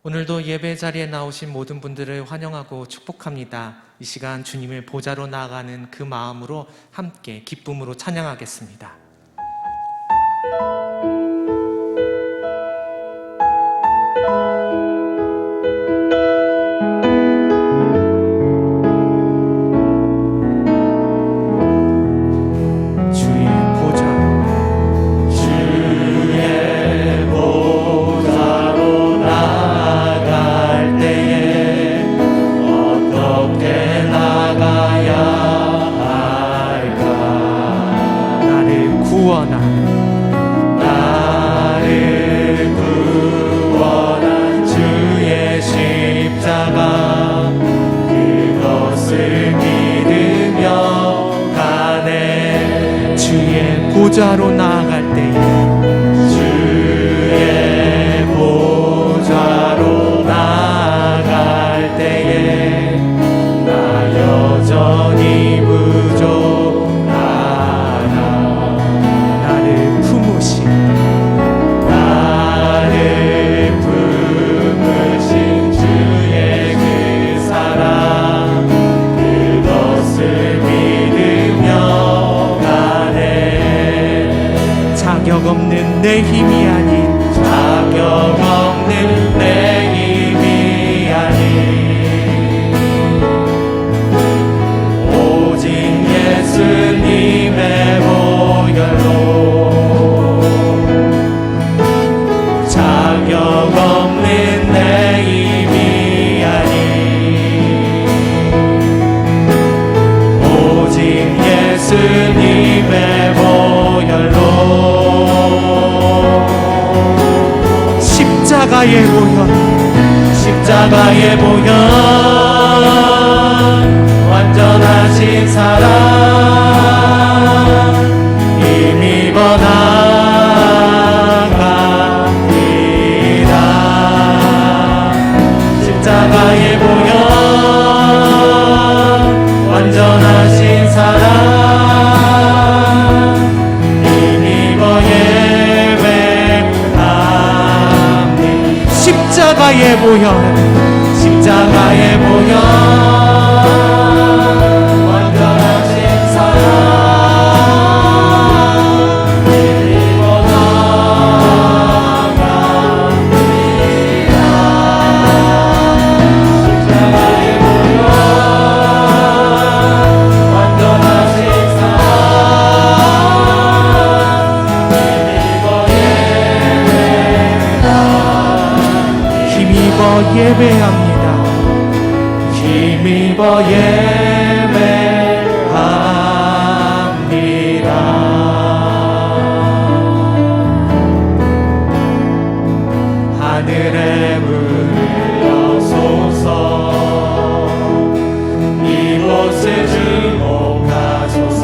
오늘도 예배 자리에 나오신 모든 분들을 환영하고 축복합니다. 이 시간 주님의 보좌로 나아가는 그 마음으로 함께 기쁨으로 찬양하겠습니다. 나를 구원한 주의 십자가 그것을 믿으며 가네. 주의 보좌로 나아갈 때에 주의 보좌로 나아갈 때에 나 여전히 자격 없는 내 힘이 아닌 자격 없는 내 힘이 아닌 오직 예수님의 보혈로 자격 없는 내 힘이 아닌 오직 예수님의 보혈로 십자가의 보혈 완전하신 사랑 힘입어 나아갑니다. 십자가의 보혈 완전하신 사랑 힘입어 십자가의 보혈 완전하신 사랑 힘입어 나아갑니다. 십자가의 보혈 완전하신 사랑 힘입어 예배합니다. 힘입어 예배합니다. 하늘에 울려소서 이곳을 주목하소서.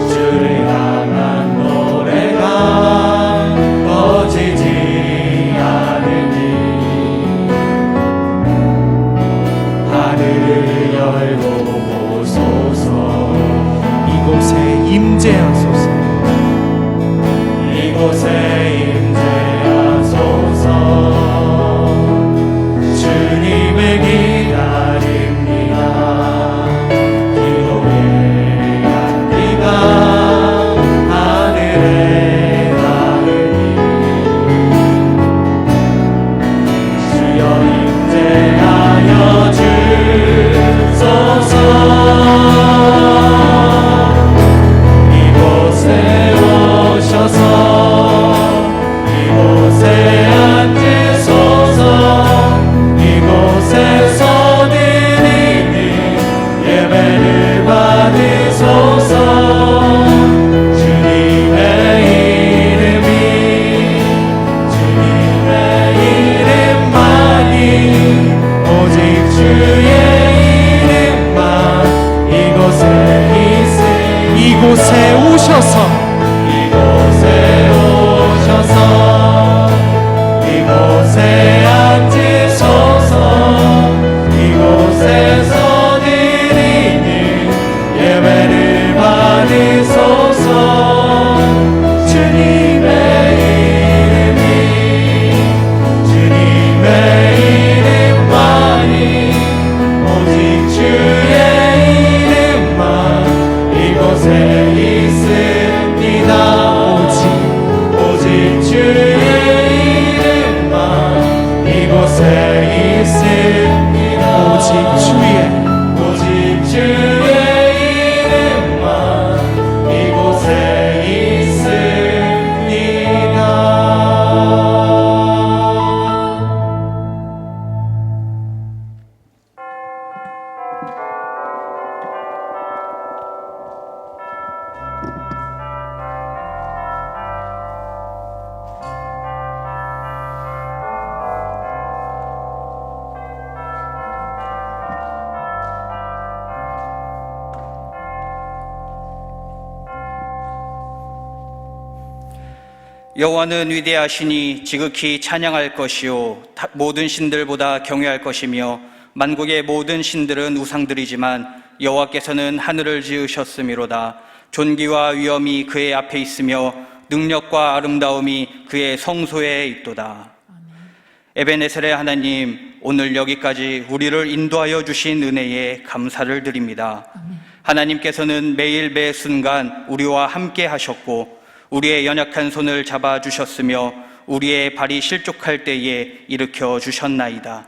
주를 향한 노래가 꺼지지 하늘을 열고 보소서. 이곳에 임재하소서. 이곳에 임재하소서. 주님을 기다립니다. 기도의 향기가 하늘에 닿으니 주여 임재하여 주소서. 이곳에 오셔서 이곳에 앉으소서. 이곳에서 드리는 예배를 받으소서. 주님의 이름만이 오직 주의 이름만 이곳에 이곳에 오셔서 이곳에 앉으소서. 이곳에서 드리는 예배를 받으소서. 주님의 이름이 주님의 이곳에 있습니다. 오직 주의 이름만 이곳에 있습니다. 여호와는 위대하시니 지극히 찬양할 것이요 모든 신들보다 경외할 것이며 만국의 모든 신들은 우상들이지만 여호와께서는 하늘을 지으셨음이로다. 존귀와 위엄이 그의 앞에 있으며 능력과 아름다움이 그의 성소에 있도다. 에베네셀의 하나님, 오늘 여기까지 우리를 인도하여 주신 은혜에 감사를 드립니다. 하나님께서는 매일 매 순간 우리와 함께 하셨고 우리의 연약한 손을 잡아주셨으며 우리의 발이 실족할 때에 일으켜 주셨나이다.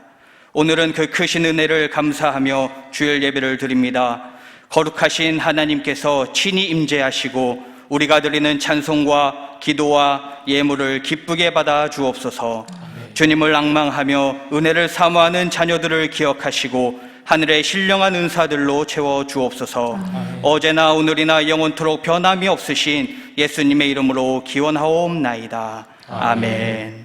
오늘은 그 크신 은혜를 감사하며 주일 예배를 드립니다. 거룩하신 하나님께서 친히 임재하시고 우리가 드리는 찬송과 기도와 예물을 기쁘게 받아 주옵소서. 주님을 앙망하며 은혜를 사모하는 자녀들을 기억하시고 하늘의 신령한 은사들로 채워 주옵소서. 어제나 오늘이나 영원토록 변함이 없으신 예수님의 이름으로 기원하옵나이다. 아멘.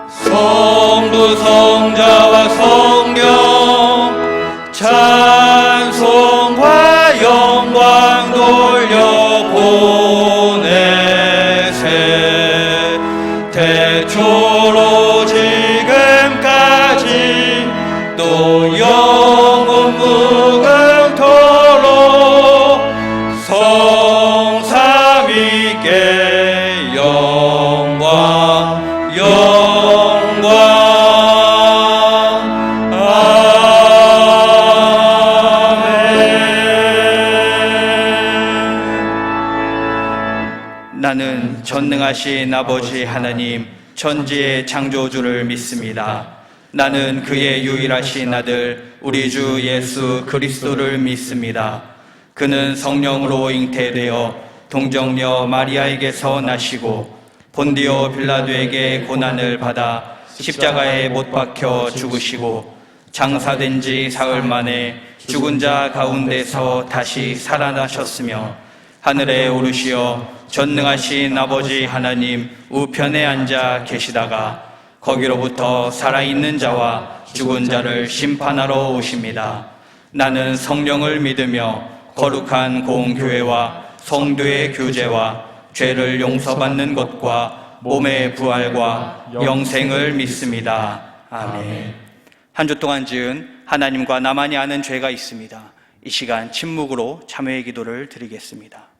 성부 성자와 성령 찬송과 영광 돌려보내세. 태초로 지금까지 또 영원 무궁토록 성삼위께 영광 나는 전능하신 아버지 하나님 천지의 창조주를 믿습니다. 나는 그의 유일하신 아들 우리 주 예수 그리스도를 믿습니다. 그는 성령으로 잉태되어 동정녀 마리아에게서 나시고 본디오 빌라도에게 고난을 받아 십자가에 못 박혀 죽으시고 장사된 지 사흘 만에 죽은 자 가운데서 다시 살아나셨으며 하늘에 오르시어 전능하신 아버지 하나님 우편에 앉아 계시다가 거기로부터 살아있는 자와 죽은 자를 심판하러 오십니다. 나는 성령을 믿으며 거룩한 공교회와 성도의 교제와 죄를 용서받는 것과 몸의 부활과 영생을 믿습니다. 아멘. 한 주 동안 지은 하나님과 나만이 아는 죄가 있습니다. 이 시간 침묵으로 참회의 기도를 드리겠습니다.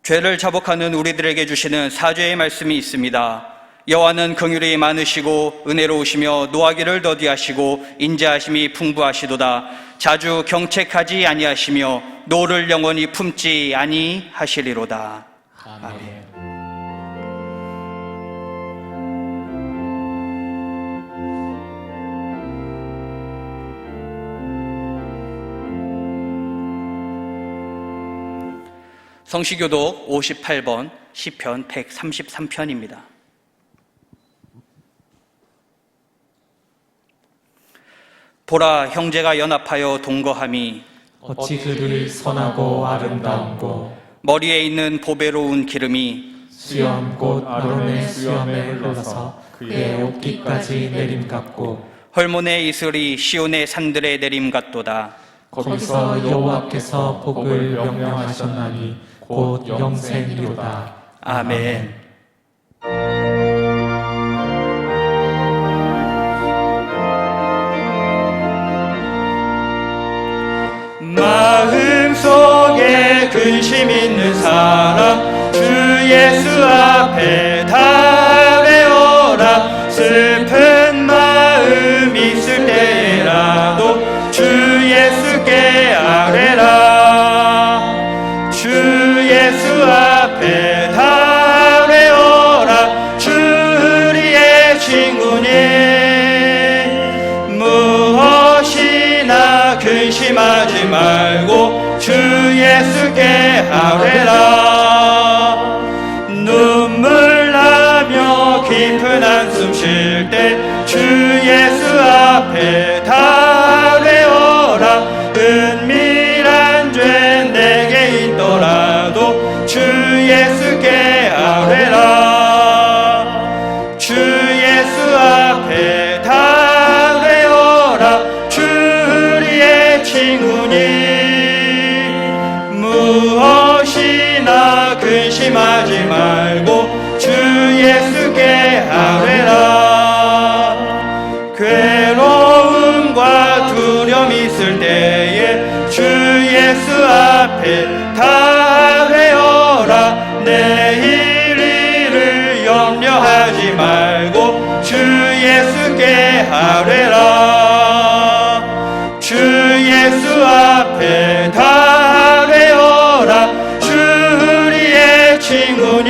죄를 자복하는 우리들에게 주시는 사죄의 말씀이 있습니다. 여호와는 긍휼이 많으시고 은혜로우시며 노하기를 더디하시고 인자하심이 풍부하시도다. 자주 경책하지 아니하시며 노를 영원히 품지 아니하시리로다. 아멘. 성시교독 58번 시편 133편입니다. 보라, 형제가 연합하여 동거함이 어찌 그를 선하고 아름다운고 머리에 있는 보배로운 기름이 수염 곧 아론의 수염에 흘러서 그의 옷깃까지 내림같고 헐몬의 이슬이 시온의 산들에 내림 같도다. 거기서 여호와께서 복을 명령하셨나니 곧 영생이로다. 아멘. 마음속에 근심 있는 사람 주 예수 앞에 다 외워라. 슬픈 마음 있을 때라도 주 예수께 아뢰라. 주 예수 앞에 다 외워라. 주 우리의 친구니 무엇이나 근심하지 말고 주 예수께 아뢰라. 눈물 나며 깊은 한숨 쉴 때 주 예수 앞에 다 외워라. 은밀한 죄 내게 있더라도 주 예수께 아뢰라. 주 예수 앞에 다 외워라. 주 우리의 친구니 무엇이나 근심하지 말고 주 예수께 아뢰라. 괴로움과 두려움 있을 때에 주 예수 앞에 다 외워라. 내일 일을 염려하지 말고 주 예수께 아뢰라. 주 예수 앞에 다 외워라. 주 우리의 친구니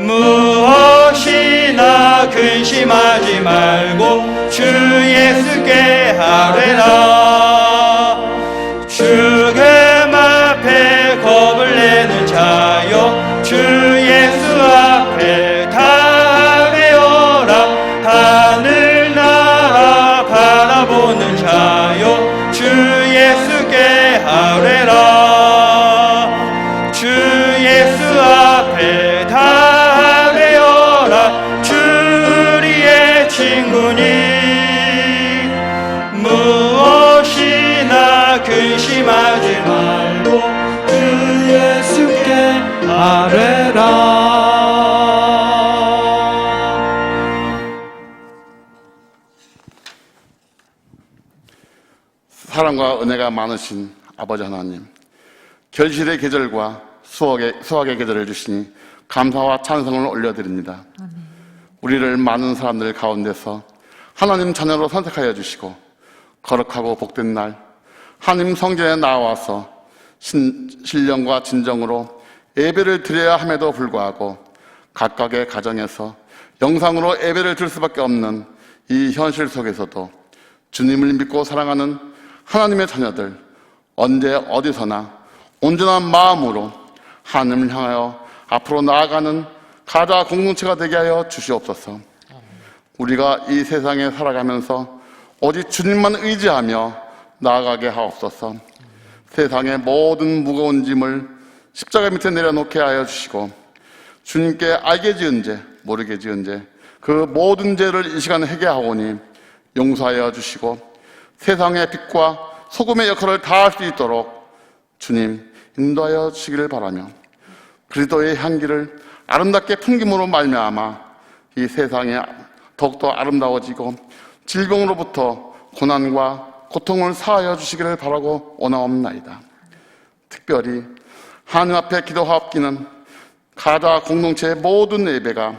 무엇이나 근심하지 말고 주 예수께 아뢰라. 죽음 앞에 겁을 내는 자여 주 예수 앞에 다 외워라. 하늘나라 바라보는 자여 주 예수께 아뢰라. 주 예수 앞에 다 외워라. 주 우리의 친구니 무엇이나 근심하지 말고 주 예수께 아뢰라. 사랑과 은혜가 많으신 아버지 하나님, 결실의 계절과 수확의 계절을 주시니 감사와 찬송을 올려드립니다. 우리를 많은 사람들 가운데서 하나님 자녀로 선택하여 주시고 거룩하고 복된 날 하나님 성전에 나와서 신령과 진정으로 예배를 드려야 함에도 불구하고 각각의 가정에서 영상으로 예배를 드릴 수밖에 없는 이 현실 속에서도 주님을 믿고 사랑하는 하나님의 자녀들, 언제 어디서나 온전한 마음으로 하나님을 향하여 앞으로 나아가는 가자 공동체가 되게 하여 주시옵소서. 우리가 이 세상에 살아가면서 오직 주님만 의지하며 나아가게 하옵소서. 세상의 모든 무거운 짐을 십자가 밑에 내려놓게 하여 주시고 주님께 알게 지은 죄, 모르게 지은 죄, 그 모든 죄를 이 시간에 회개하오니 용서하여 주시고 세상의 빛과 소금의 역할을 다할 수 있도록 주님 인도하여 주시기를 바라며 그리스도의 향기를 아름답게 풍김으로 말미암아 이 세상에 더욱더 아름다워지고 질병으로부터 고난과 고통을 사하여 주시기를 바라고 원하옵나이다. 특별히 하나님 앞에 기도하옵기는 가자 공동체의 모든 예배가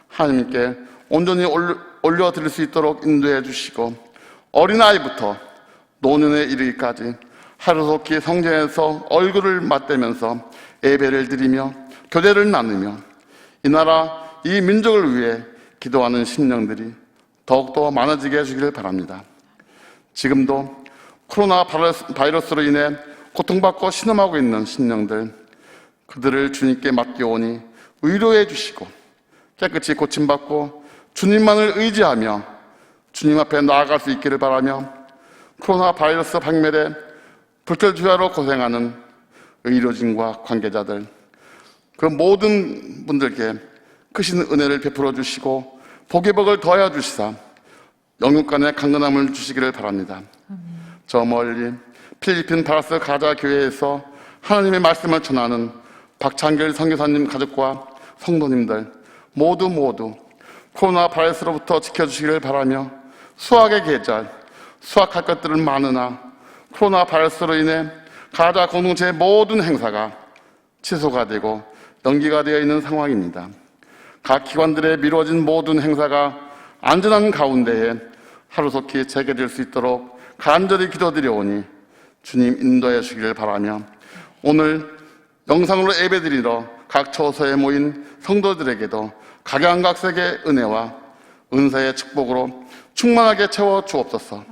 하나님께 온전히 올려드릴 수 있도록 인도해 주시고 어린아이부터 노년에 이르기까지 하루속히 성전에서 얼굴을 맞대면서 예배를 드리며 교제를 나누며 이 나라 이 민족을 위해 기도하는 심령들이 더욱더 많아지게 해주기를 바랍니다. 지금도 코로나 바이러스로 인해 고통받고 신음하고 있는 심령들, 그들을 주님께 맡겨오니 위로해 주시고 깨끗이 고침받고 주님만을 의지하며 주님 앞에 나아갈 수 있기를 바라며 코로나 바이러스 박멸에 불철주야로 고생하는 의료진과 관계자들, 그 모든 분들께 크신 은혜를 베풀어 주시고 복의 복을 더하여 주시사 영육간의 강건함을 주시기를 바랍니다. 저 멀리 필리핀 바라스 가자 교회에서 하나님의 말씀을 전하는 박창길 선교사님 가족과 성도님들 모두 코로나 바이러스로부터 지켜주시기를 바라며 수학의 계절, 수학할 것들은 많으나 코로나 바이러스로 인해 가자 공동체의 모든 행사가 취소가 되고 연기가 되어 있는 상황입니다. 각 기관들의 미뤄진 모든 행사가 안전한 가운데에 하루속히 재개될 수 있도록 간절히 기도드려오니 주님 인도해 주시기를 바라며 오늘 영상으로 예배드리러 각 처소에 모인 성도들에게도 각양각색의 은혜와 은사의 축복으로 충만하게 채워 주옵소서.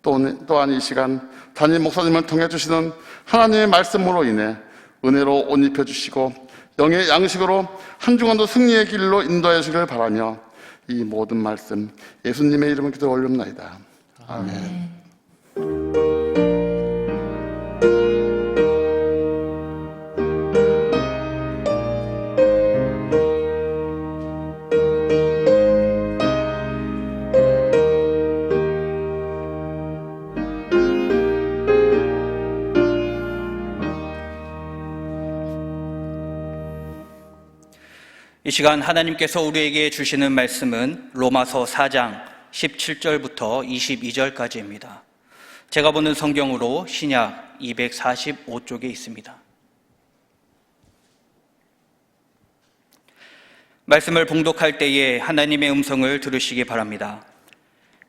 또한 이 시간 담임 목사님을 통해 주시는 하나님의 말씀으로 인해 은혜로 옷 입혀 주시고 영의 양식으로 한 주간도 승리의 길로 인도해 주기를 바라며 이 모든 말씀 예수님의 이름으로 기도 올립니다. 아멘. 이 시간 하나님께서 우리에게 주시는 말씀은 로마서 4장 17절부터 22절까지입니다. 제가 보는 성경으로 신약 245쪽에 있습니다. 말씀을 봉독할 때에 하나님의 음성을 들으시기 바랍니다.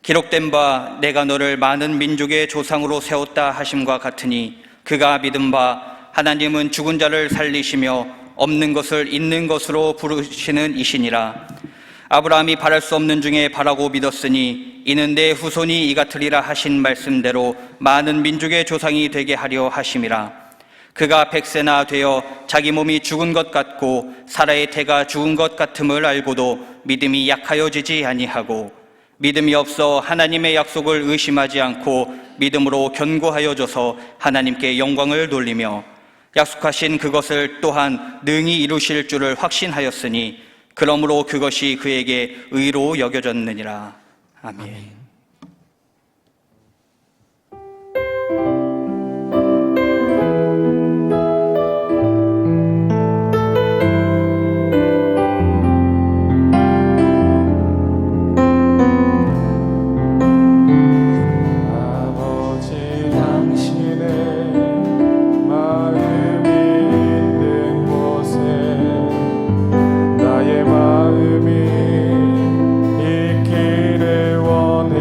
기록된 바 내가 너를 많은 민족의 조상으로 세웠다 하심과 같으니 그가 믿은 바 하나님은 죽은 자를 살리시며 없는 것을 있는 것으로 부르시는 이시니라. 아브라함이 바랄 수 없는 중에 바라고 믿었으니 이는 내 후손이 이같으리라 하신 말씀대로 많은 민족의 조상이 되게 하려 하심이라. 그가 100세나 되어 자기 몸이 죽은 것 같고 사라의 태가 죽은 것 같음을 알고도 믿음이 약하여지지 아니하고 믿음이 없어 하나님의 약속을 의심하지 않고 믿음으로 견고하여져서 하나님께 영광을 돌리며 약속하신 그것을 또한 능히 이루실 줄을 확신하였으니 그러므로 그것이 그에게 의로 여겨졌느니라. 아멘. 마음이 있기를 원해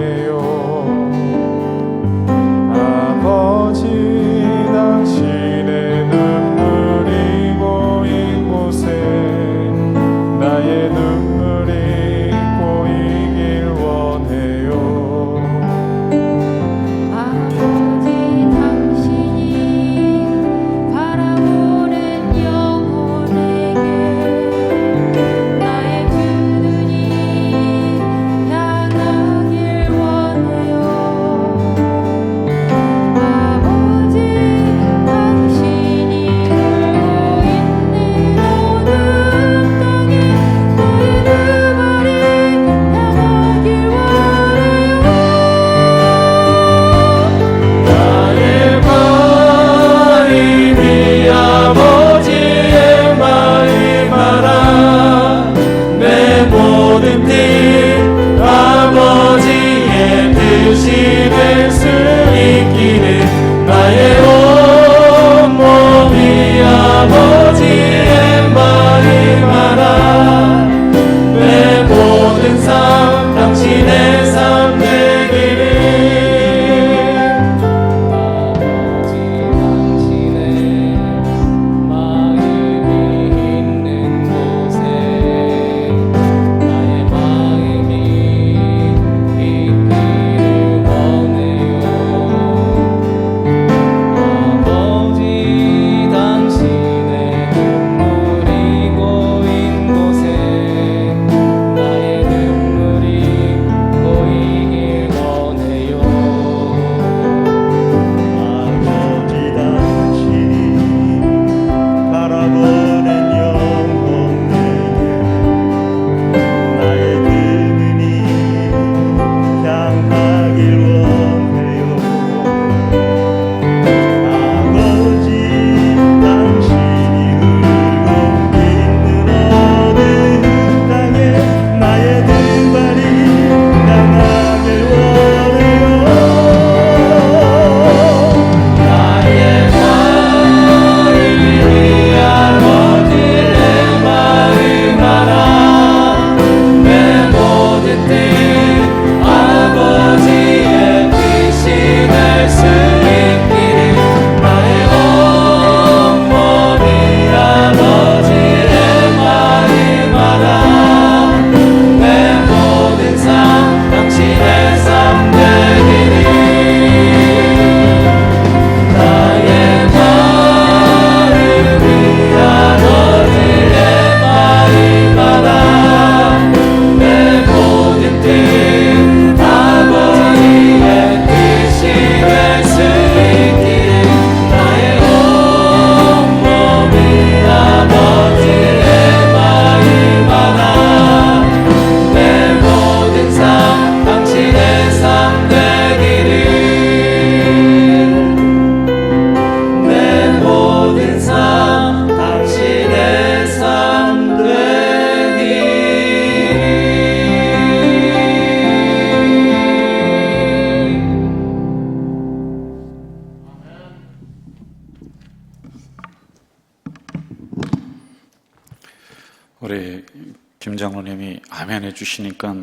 김장로님이 아멘 해주시니까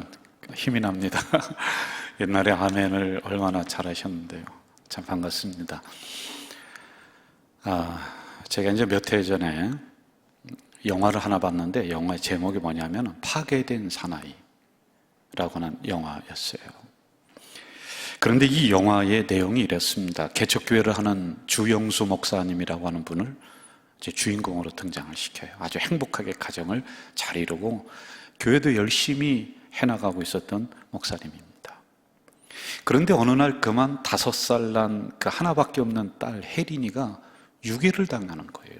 힘이 납니다. 옛날에 아멘을 얼마나 잘하셨는데요. 참 반갑습니다. 제가 이제 몇 해 전에 영화를 하나 봤는데 영화의 제목이 뭐냐면 파괴된 사나이라고 하는 영화였어요. 그런데 이 영화의 내용이 이랬습니다. 개척교회를 하는 주영수 목사님이라고 하는 분을 이제 주인공으로 등장을 시켜요. 아주 행복하게 가정을 잘 이루고 교회도 열심히 해나가고 있었던 목사님입니다. 그런데 어느 날 그만 5살 난 그 하나밖에 없는 딸 혜린이가 유괴를 당하는 거예요.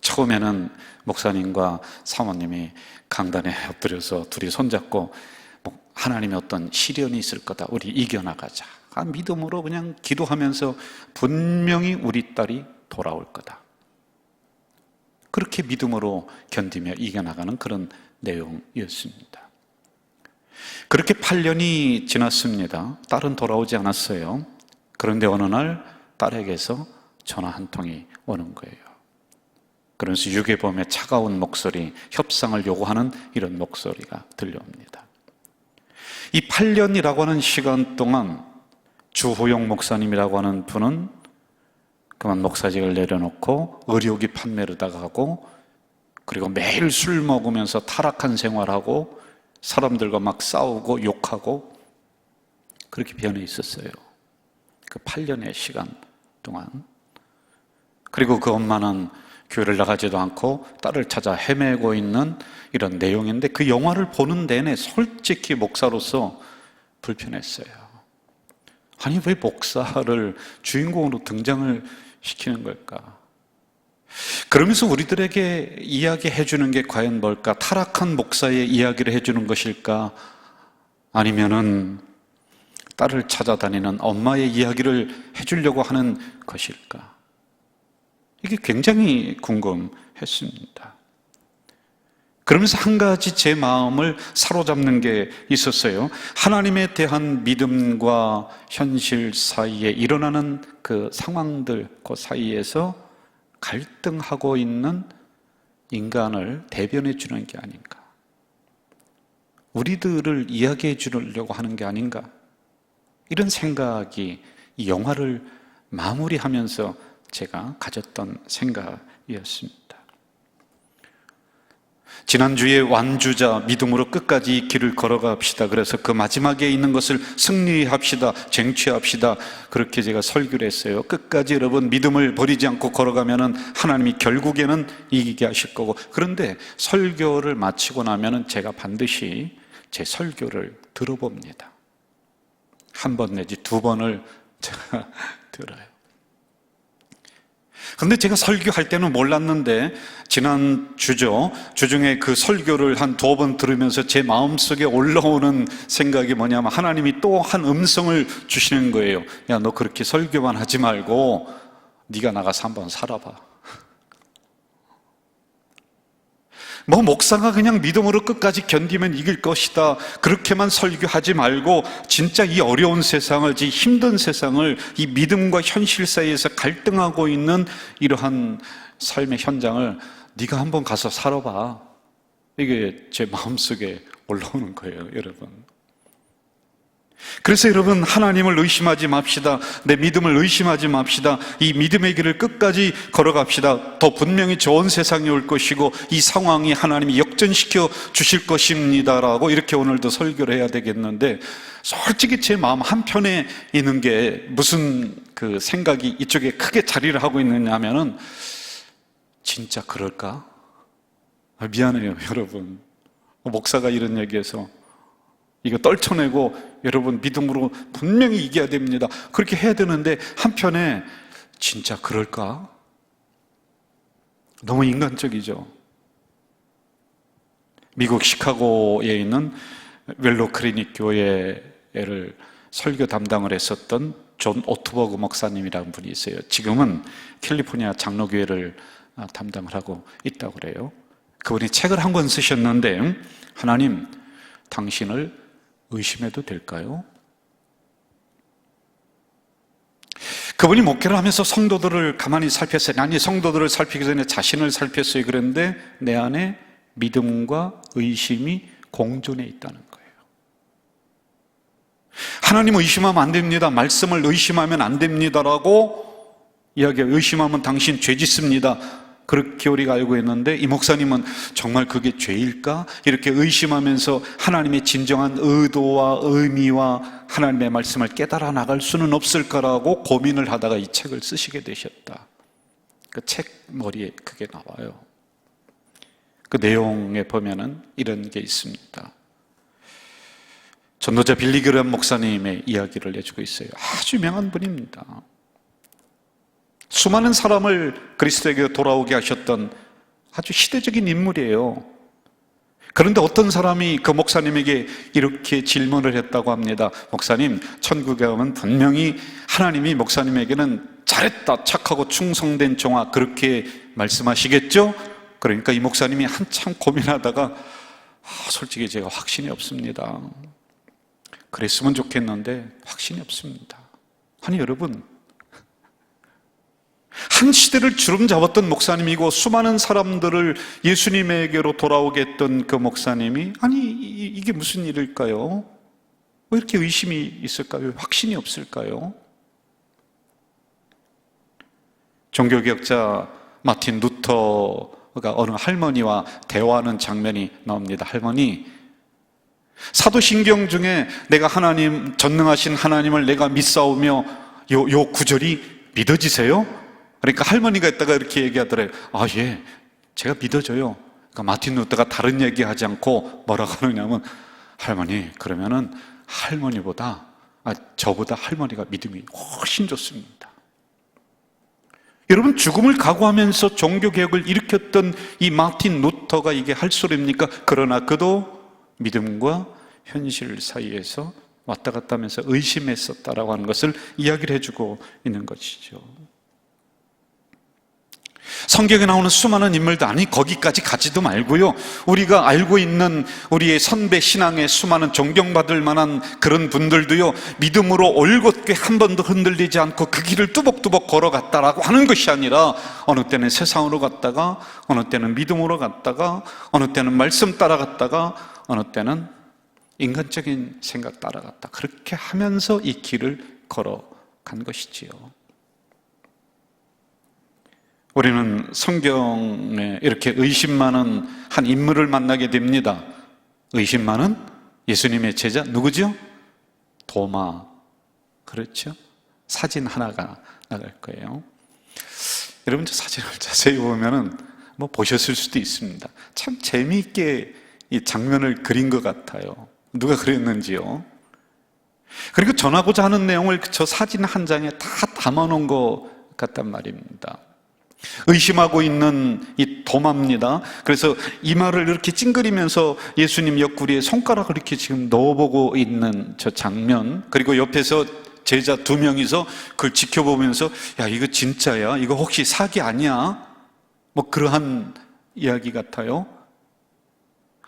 처음에는 목사님과 사모님이 강단에 엎드려서 둘이 손잡고 하나님의 어떤 시련이 있을 거다, 우리 이겨나가자, 믿음으로 그냥 기도하면서 분명히 우리 딸이 돌아올 거다, 그렇게 믿음으로 견디며 이겨나가는 그런 내용이었습니다. 그렇게 8년이 지났습니다. 딸은 돌아오지 않았어요. 그런데 어느 날 딸에게서 전화 한 통이 오는 거예요. 그러면서 유괴범의 차가운 목소리, 협상을 요구하는 이런 목소리가 들려옵니다. 이 8년이라고 하는 시간 동안 주호영 목사님이라고 하는 분은 그만 목사직을 내려놓고 의료기 판매를 나가고, 그리고 매일 술 먹으면서 타락한 생활하고 사람들과 막 싸우고 욕하고 그렇게 변해 있었어요. 그 8년의 시간 동안. 그리고 그 엄마는 교회를 나가지도 않고 딸을 찾아 헤매고 있는 이런 내용인데, 그 영화를 보는 내내 솔직히 목사로서 불편했어요. 아니, 왜 목사를 주인공으로 등장을 시키는 걸까? 그러면서 우리들에게 이야기해 주는 게 과연 뭘까? 타락한 목사의 이야기를 해주는 것일까? 아니면은 딸을 찾아다니는 엄마의 이야기를 해주려고 하는 것일까? 이게 굉장히 궁금했습니다. 그러면서 한 가지 제 마음을 사로잡는 게 있었어요. 하나님에 대한 믿음과 현실 사이에 일어나는 그 상황들, 그 사이에서 갈등하고 있는 인간을 대변해 주는 게 아닌가, 우리들을 이야기해 주려고 하는 게 아닌가, 이런 생각이 이 영화를 마무리하면서 제가 가졌던 생각이었습니다. 지난주에 완주자 믿음으로 끝까지 길을 걸어갑시다, 그래서 그 마지막에 있는 것을 승리합시다, 쟁취합시다, 그렇게 제가 설교를 했어요. 끝까지 여러분 믿음을 버리지 않고 걸어가면 하나님이 결국에는 이기게 하실 거고, 그런데 설교를 마치고 나면 제가 반드시 제 설교를 들어봅니다. 1번 내지 2번을 제가 들어요. 그런데 제가 설교할 때는 몰랐는데 지난 주중에 그 설교를 한 2번 들으면서 제 마음속에 올라오는 생각이 뭐냐면, 하나님이 또 한 음성을 주시는 거예요. 야, 너 그렇게 설교만 하지 말고 네가 나가서 한번 살아봐. 목사가 그냥 믿음으로 끝까지 견디면 이길 것이다, 그렇게만 설교하지 말고 진짜 이 어려운 세상을, 이 힘든 세상을, 이 믿음과 현실 사이에서 갈등하고 있는 이러한 삶의 현장을 네가 한번 가서 살아봐. 이게 제 마음속에 올라오는 거예요, 여러분. 그래서 여러분, 하나님을 의심하지 맙시다. 내 믿음을 의심하지 맙시다. 이 믿음의 길을 끝까지 걸어갑시다. 더 분명히 좋은 세상이 올 것이고 이 상황이 하나님이 역전시켜 주실 것입니다라고 이렇게 오늘도 설교를 해야 되겠는데, 솔직히 제 마음 한편에 있는 게 무슨 그 생각이 이쪽에 크게 자리를 하고 있느냐 하면은, 진짜 그럴까? 미안해요, 여러분. 목사가 이런 얘기해서 이거 떨쳐내고 여러분 믿음으로 분명히 이겨야 됩니다, 그렇게 해야 되는데, 한편에 진짜 그럴까? 너무 인간적이죠. 미국 시카고에 있는 웰로 클리닉 교회를 설교 담당을 했었던 존 오트버그 목사님이라는 분이 있어요. 지금은 캘리포니아 장로교회를 담당을 하고 있다고 그래요. 그분이 책을 한 권 쓰셨는데, 하나님, 당신을 의심해도 될까요? 그분이 목회를 하면서 성도들을 가만히 살폈어요. 아니, 성도들을 살피기 전에 자신을 살폈어요. 그런데 내 안에 믿음과 의심이 공존해 있다는 거예요. 하나님 의심하면 안 됩니다. 말씀을 의심하면 안 됩니다라고 이야기해요. 의심하면 당신 죄 짓습니다. 그렇게 우리가 알고 있는데 이 목사님은 정말 그게 죄일까? 이렇게 의심하면서 하나님의 진정한 의도와 의미와 하나님의 말씀을 깨달아 나갈 수는 없을까라고 고민을 하다가 이 책을 쓰시게 되셨다. 그 책 머리에 그게 나와요. 그 내용에 보면은 이런 게 있습니다. 전도자 빌리 그레엄 목사님의 이야기를 내주고 있어요. 아주 유명한 분입니다. 수많은 사람을 그리스도에게 돌아오게 하셨던 아주 시대적인 인물이에요. 그런데 어떤 사람이 그 목사님에게 이렇게 질문을 했다고 합니다. 목사님, 천국에 가면 분명히 하나님이 목사님에게는 잘했다, 착하고 충성된 종아, 그렇게 말씀하시겠죠? 그러니까 이 목사님이 한참 고민하다가 솔직히 제가 확신이 없습니다. 그랬으면 좋겠는데 확신이 없습니다. 아니 여러분, 한 시대를 주름 잡았던 목사님이고 수많은 사람들을 예수님에게로 돌아오게 했던 그 목사님이 아니 이게 무슨 일일까요? 왜 이렇게 의심이 있을까요? 확신이 없을까요? 종교개혁자 마틴 루터가 어느 할머니와 대화하는 장면이 나옵니다. 할머니, 사도신경 중에 내가 하나님, 전능하신 하나님을 내가 믿사오며 요 구절이 믿어지세요? 그러니까 할머니가 있다가 이렇게 얘기하더래요. 아, 예, 제가 믿어져요. 그러니까 마틴 루터가 다른 얘기 하지 않고 뭐라고 하느냐면, 할머니, 그러면은 할머니보다, 저보다 할머니가 믿음이 훨씬 좋습니다. 여러분, 죽음을 각오하면서 종교개혁을 일으켰던 이 마틴 루터가 이게 할 소리입니까? 그러나 그도 믿음과 현실 사이에서 왔다 갔다 하면서 의심했었다라고 하는 것을 이야기를 해주고 있는 것이죠. 성경에 나오는 수많은 인물들, 아니 거기까지 가지도 말고요, 우리가 알고 있는 우리의 선배 신앙의 수많은 존경받을 만한 그런 분들도요, 믿음으로 올곧게 한 번도 흔들리지 않고 그 길을 뚜벅뚜벅 걸어갔다라고 하는 것이 아니라 어느 때는 세상으로 갔다가, 어느 때는 믿음으로 갔다가, 어느 때는 말씀 따라갔다가, 어느 때는 인간적인 생각 따라갔다, 그렇게 하면서 이 길을 걸어간 것이지요. 우리는 성경에 이렇게 의심 많은 한 인물을 만나게 됩니다. 의심 많은 예수님의 제자, 누구죠? 도마. 그렇죠? 사진 하나가 나갈 거예요. 여러분, 저 사진을 자세히 보면은 뭐 보셨을 수도 있습니다. 참 재미있게 이 장면을 그린 것 같아요. 누가 그랬는지요? 그리고 전하고자 하는 내용을 저 사진 한 장에 다 담아놓은 것 같단 말입니다. 의심하고 있는 이 도마입니다. 그래서 이마를 이렇게 찡그리면서 예수님 옆구리에 손가락을 이렇게 지금 넣어보고 있는 저 장면, 그리고 옆에서 제자 2명이서 그걸 지켜보면서 야, 이거 진짜야? 이거 혹시 사기 아니야? 뭐 그러한 이야기 같아요.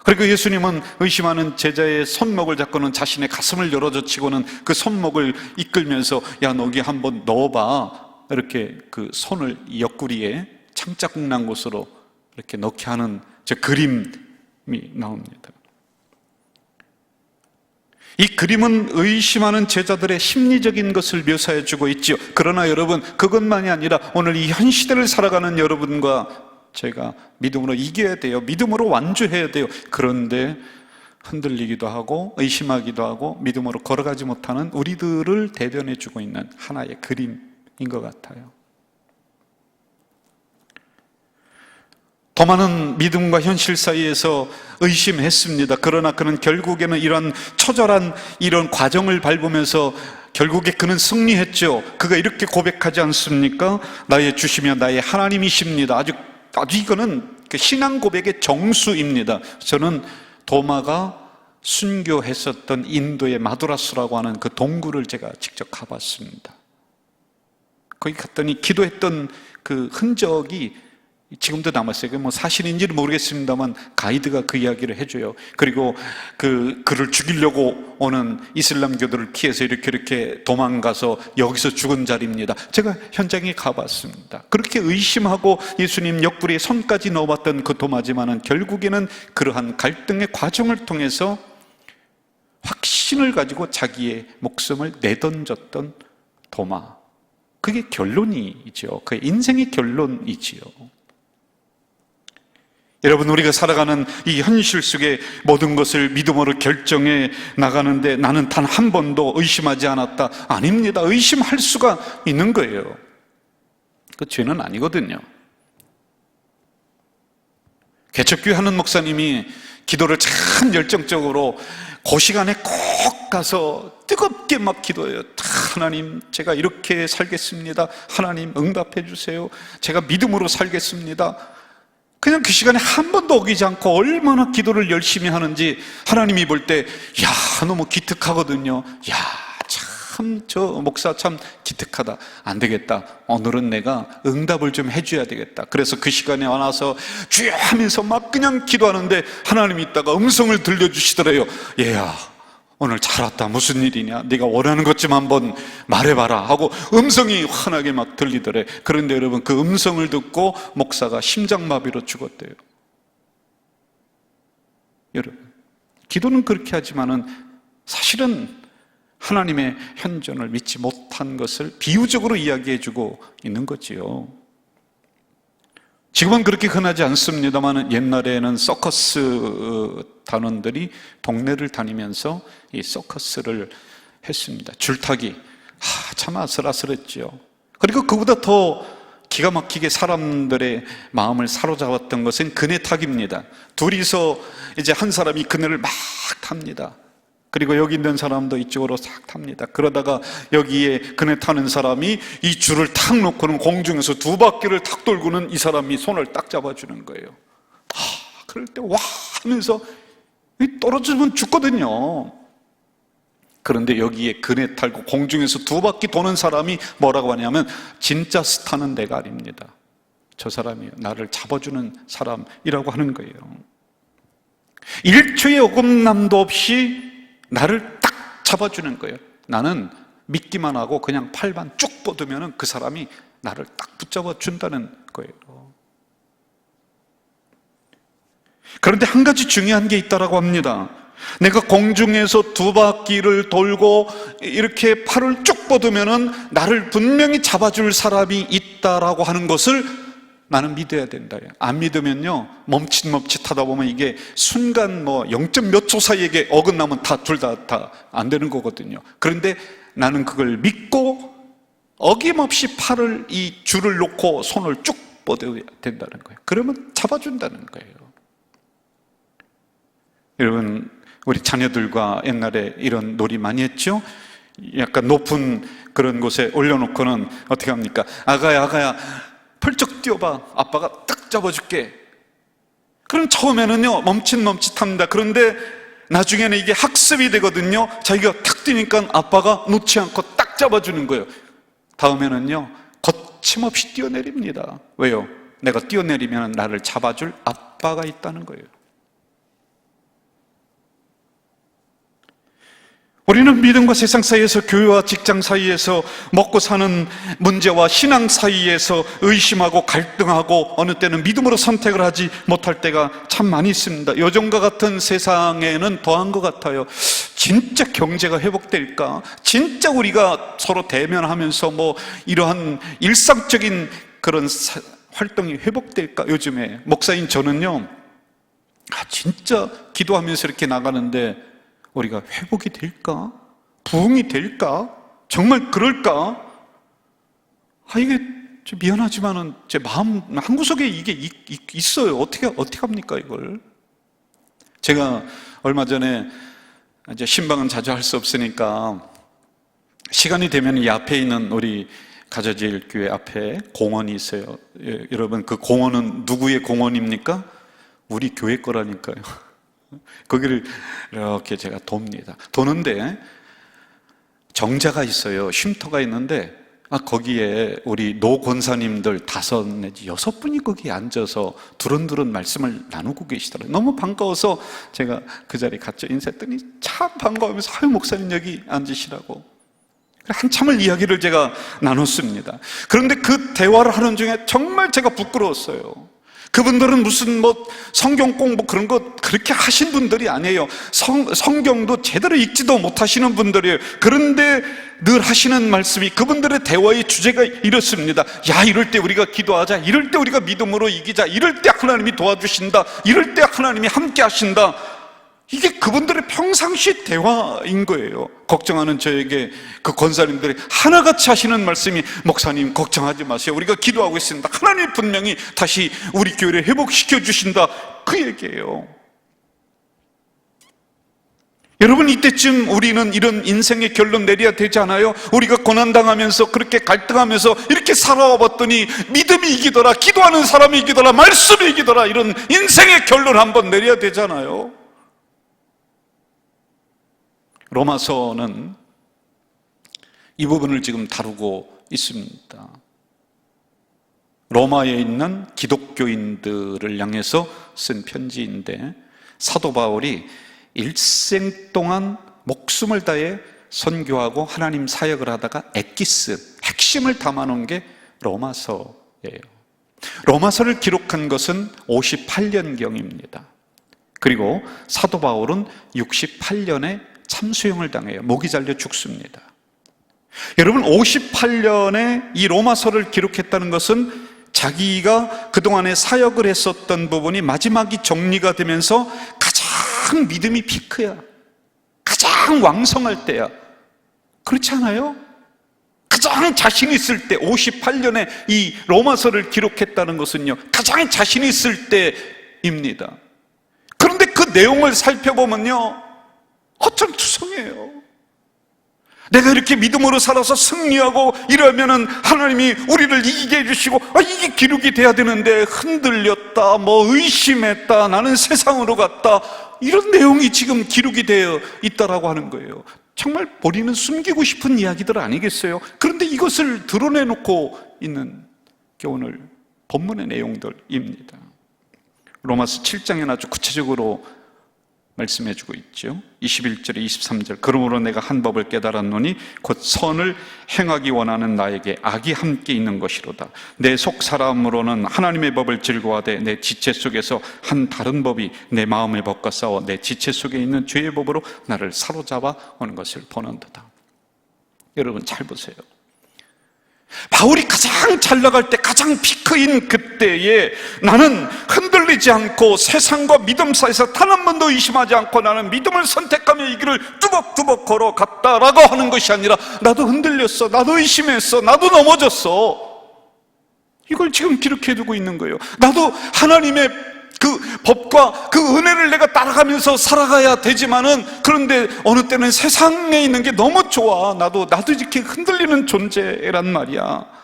그리고 예수님은 의심하는 제자의 손목을 잡고는 자신의 가슴을 열어젖히고는 그 손목을 이끌면서 야, 너기 한번 넣어봐, 이렇게 그 손을 옆구리에 창자국 난 곳으로 이렇게 넣게 하는 저 그림이 나옵니다. 이 그림은 의심하는 제자들의 심리적인 것을 묘사해 주고 있죠. 그러나 여러분, 그것만이 아니라 오늘 이 현 시대를 살아가는 여러분과 제가 믿음으로 이겨야 돼요. 믿음으로 완주해야 돼요. 그런데 흔들리기도 하고 의심하기도 하고 믿음으로 걸어가지 못하는 우리들을 대변해 주고 있는 하나의 그림인 것 같아요. 도마는 믿음과 현실 사이에서 의심했습니다. 그러나 그는 결국에는 이런 처절한 이런 과정을 밟으면서 결국에 그는 승리했죠. 그가 이렇게 고백하지 않습니까? 나의 주시며 나의 하나님이십니다. 아주 이거는 그 신앙 고백의 정수입니다. 저는 도마가 순교했었던 인도의 마두라스라고 하는 그 동굴을 제가 직접 가봤습니다. 거기 갔더니 기도했던 그 흔적이 지금도 남았어요. 그게 뭐 사실인지는 모르겠습니다만 가이드가 그 이야기를 해줘요. 그리고 그를 죽이려고 오는 이슬람교도를 피해서 이렇게 도망가서 여기서 죽은 자리입니다. 제가 현장에 가봤습니다. 그렇게 의심하고 예수님 옆구리에 손까지 넣어봤던 그 도마지만은 결국에는 그러한 갈등의 과정을 통해서 확신을 가지고 자기의 목숨을 내던졌던 도마. 그게 결론이죠. 그 인생의 결론이지요. 여러분, 우리가 살아가는 이 현실 속에 모든 것을 믿음으로 결정해 나가는데 나는 단 한 번도 의심하지 않았다. 아닙니다. 의심할 수가 있는 거예요. 그 죄는 아니거든요. 개척교회 하는 목사님이 기도를 참 열정적으로 그 시간에 꼭 가서 뜨겁게 막 기도해요. 하나님, 제가 이렇게 살겠습니다. 하나님 응답해 주세요. 제가 믿음으로 살겠습니다. 그냥 그 시간에 한 번도 어기지 않고 얼마나 기도를 열심히 하는지 하나님이 볼 때, 야, 너무 기특하거든요. 야, 참, 저 목사 참 기특하다. 안 되겠다. 오늘은 내가 응답을 좀 해줘야 되겠다. 그래서 그 시간에 와서 주여 하면서 막 그냥 기도하는데 하나님이 있다가 음성을 들려주시더래요. 얘야, 오늘 잘 왔다. 무슨 일이냐? 네가 원하는 것 좀 한번 말해봐라 하고 음성이 환하게 막 들리더래. 그런데 여러분, 그 음성을 듣고 목사가 심장마비로 죽었대요. 여러분, 기도는 그렇게 하지만은 사실은 하나님의 현존을 믿지 못한 것을 비유적으로 이야기해주고 있는 거지요. 지금은 그렇게 흔하지 않습니다만 옛날에는 서커스 단원들이 동네를 다니면서 이 서커스를 했습니다. 줄타기. 참 아슬아슬했죠. 그리고 그보다 더 기가 막히게 사람들의 마음을 사로잡았던 것은 그네타기입니다. 둘이서 이제 한 사람이 그네를 막 탑니다. 그리고 여기 있는 사람도 이쪽으로 싹 탑니다. 그러다가 여기에 그네 타는 사람이 이 줄을 탁 놓고는 공중에서 두 바퀴를 탁 돌고는 이 사람이 손을 딱 잡아주는 거예요. 그럴 때 와 하면서 떨어지면 죽거든요. 그런데 여기에 그네 타고 공중에서 두 바퀴 도는 사람이 뭐라고 하냐면 진짜 스타는 내가 아닙니다. 저 사람이 나를 잡아주는 사람이라고 하는 거예요. 1초의 어긋남도 없이 나를 딱 잡아주는 거예요. 나는 믿기만 하고 그냥 팔만 쭉 뻗으면 그 사람이 나를 딱 붙잡아 준다는 거예요. 그런데 한 가지 중요한 게 있다라고 합니다. 내가 공중에서 두 바퀴를 돌고 이렇게 팔을 쭉 뻗으면 나를 분명히 잡아줄 사람이 있다라고 하는 것을 나는 믿어야 된다. 안 믿으면요, 멈칫멈칫하다 보면 이게 순간 뭐 0점 몇 초 사이에 어긋나면 둘 다 안 되는 거거든요. 그런데 나는 그걸 믿고 어김없이 팔을 이 줄을 놓고 손을 쭉 뻗어야 된다는 거예요. 그러면 잡아준다는 거예요. 여러분, 우리 자녀들과 옛날에 이런 놀이 많이 했죠? 약간 높은 그런 곳에 올려놓고는 어떻게 합니까? 아가야 펄쩍 뛰어봐. 아빠가 딱 잡아줄게. 그럼 처음에는요, 멈칫멈칫합니다. 그런데 나중에는 이게 학습이 되거든요. 자기가 탁 뛰니까 아빠가 놓지 않고 딱 잡아주는 거예요. 다음에는요, 거침없이 뛰어내립니다. 왜요? 내가 뛰어내리면 나를 잡아줄 아빠가 있다는 거예요. 우리는 믿음과 세상 사이에서, 교회와 직장 사이에서, 먹고 사는 문제와 신앙 사이에서 의심하고 갈등하고 어느 때는 믿음으로 선택을 하지 못할 때가 참 많이 있습니다. 요즘과 같은 세상에는 더한 것 같아요. 진짜 경제가 회복될까? 진짜 우리가 서로 대면하면서 뭐 이러한 일상적인 그런 활동이 회복될까? 요즘에 목사인 저는요, 진짜 기도하면서 이렇게 나가는데 우리가 회복이 될까? 부흥이 될까? 정말 그럴까? 이게 좀 미안하지만은 제 마음 한구석에 이게 있어요. 어떻게 합니까, 이걸? 제가 얼마 전에 이제 신방은 자주 할 수 없으니까 시간이 되면 이 앞에 있는 우리 가저질 교회 앞에 공원이 있어요. 여러분, 그 공원은 누구의 공원입니까? 우리 교회 거라니까요. 거기를 이렇게 제가 돕니다. 도는데 정자가 있어요. 쉼터가 있는데 거기에 우리 노 권사님들 5 내지 6분이 거기에 앉아서 두런두런 말씀을 나누고 계시더라고요. 너무 반가워서 제가 그 자리에 갔죠. 인사했더니 참 반가워하면서 아유 목사님 여기 앉으시라고 한참을 이야기를 제가 나눴습니다. 그런데 그 대화를 하는 중에 정말 제가 부끄러웠어요. 그분들은 무슨 성경 공부 그런 거 그렇게 하신 분들이 아니에요. 성경도 제대로 읽지도 못하시는 분들이에요. 그런데 늘 하시는 말씀이, 그분들의 대화의 주제가 이렇습니다. 야, 이럴 때 우리가 기도하자. 이럴 때 우리가 믿음으로 이기자. 이럴 때 하나님이 도와주신다. 이럴 때 하나님이 함께 하신다. 이게 그분들의 평상시 대화인 거예요. 걱정하는 저에게 그 권사님들이 하나같이 하시는 말씀이, 목사님 걱정하지 마세요. 우리가 기도하고 있습니다. 하나님 분명히 다시 우리 교회를 회복시켜 주신다. 그 얘기예요. 여러분, 이때쯤 우리는 이런 인생의 결론 내려야 되지 않아요? 우리가 고난당하면서 그렇게 갈등하면서 이렇게 살아와 봤더니 믿음이 이기더라, 기도하는 사람이 이기더라, 말씀이 이기더라, 이런 인생의 결론 한번 내려야 되잖아요. 로마서는 이 부분을 지금 다루고 있습니다. 로마에 있는 기독교인들을 향해서 쓴 편지인데, 사도 바울이 일생 동안 목숨을 다해 선교하고 하나님 사역을 하다가 엑기스, 핵심을 담아놓은 게 로마서예요. 로마서를 기록한 것은 58년경입니다. 그리고 사도 바울은 68년에 참수형을 당해요. 목이 잘려 죽습니다. 여러분, 58년에 이 로마서를 기록했다는 것은 자기가 그동안에 사역을 했었던 부분이 마지막이 정리가 되면서 가장 믿음이 피크야, 가장 왕성할 때야. 그렇지 않아요? 가장 자신 있을 때, 58년에 이 로마서를 기록했다는 것은요, 가장 자신 있을 때입니다. 그런데 그 내용을 살펴보면요, 어쩜 투성해요. 내가 이렇게 믿음으로 살아서 승리하고 이러면은 하나님이 우리를 이기게 해주시고, 이게 기록이 돼야 되는데 흔들렸다, 의심했다, 나는 세상으로 갔다, 이런 내용이 지금 기록이 되어 있다라고 하는 거예요. 정말 우리는 숨기고 싶은 이야기들 아니겠어요? 그런데 이것을 드러내놓고 있는 게 오늘 본문의 내용들입니다. 로마서 7장에는 아주 구체적으로 말씀해주고 있죠. 21절에 23절, 그러므로 내가 한 법을 깨달았노니 곧 선을 행하기 원하는 나에게 악이 함께 있는 것이로다. 내 속 사람으로는 하나님의 법을 즐거워하되 내 지체 속에서 한 다른 법이 내 마음의 법과 싸워 내 지체 속에 있는 죄의 법으로 나를 사로잡아 오는 것을 보는도다. 여러분 잘 보세요. 바울이 가장 잘 나갈 때, 가장 피크인 그때에 나는 흔들리지 않고 세상과 믿음 사이에서 단 한 번도 의심하지 않고 나는 믿음을 선택하며 이 길을 뚜벅뚜벅 걸어갔다라고 하는 것이 아니라, 나도 흔들렸어, 나도 의심했어, 나도 넘어졌어, 이걸 지금 기록해두고 있는 거예요. 나도 하나님의 그 법과 그 은혜를 내가 따라가면서 살아가야 되지만은, 그런데 어느 때는 세상에 있는 게 너무 좋아, 나도 이렇게 흔들리는 존재란 말이야.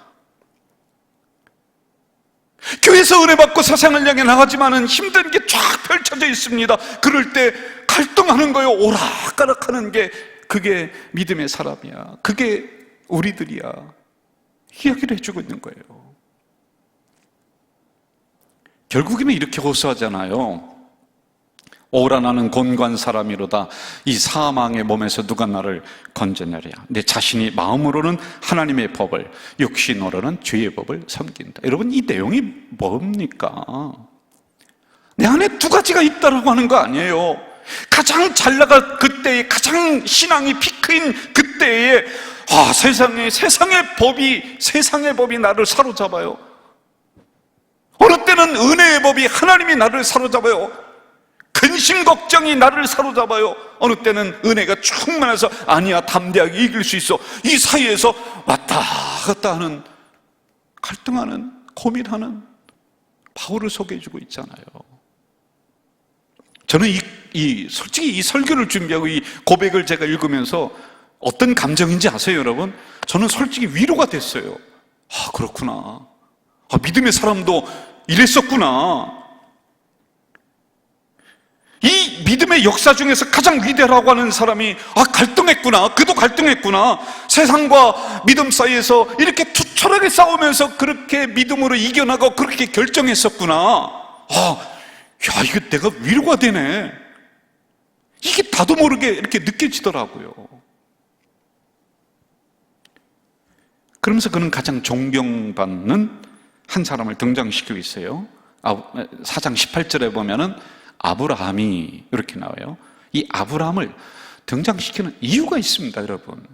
교회에서 은혜 받고 세상을 향해 나가지만은 힘든 게 쫙 펼쳐져 있습니다. 그럴 때 갈등하는 거예요. 오락가락하는 게, 그게 믿음의 사람이야, 그게 우리들이야, 이야기를 해주고 있는 거예요. 결국에는 이렇게 호소하잖아요. 오라 나는 곤고한 사람이로다. 이 사망의 몸에서 누가 나를 건져내랴. 내 자신이 마음으로는 하나님의 법을, 육신으로는 죄의 법을 섬긴다. 여러분, 이 내용이 뭡니까? 내 안에 2가지가 있다라고 하는 거 아니에요. 가장 잘 나갈 그때에, 가장 신앙이 피크인 그때에, 세상의 법이 나를 사로잡아요. 어느 때는 은혜의 법이, 하나님이 나를 사로잡아요. 근심 걱정이 나를 사로잡아요. 어느 때는 은혜가 충만해서 아니야, 담대하게 이길 수 있어. 이 사이에서 왔다 갔다 하는, 갈등하는, 고민하는 바울을 소개해주고 있잖아요. 저는 솔직히 이 설교를 준비하고 이 고백을 제가 읽으면서 어떤 감정인지 아세요, 여러분? 저는 솔직히 위로가 됐어요. 그렇구나. 믿음의 사람도 이랬었구나. 이 이 믿음의 역사 중에서 가장 위대라고 하는 사람이 갈등했구나, 그도 갈등했구나, 세상과 믿음 사이에서 이렇게 투철하게 싸우면서 그렇게 믿음으로 이겨나가고 그렇게 결정했었구나. 이거 내가 위로가 되네. 이게 나도 모르게 이렇게 느껴지더라고요. 그러면서 그는 가장 존경받는 한 사람을 등장시키고 있어요. 4장 18절에 보면은 아브라함이 이렇게 나와요. 이 아브라함을 등장시키는 이유가 있습니다, 여러분.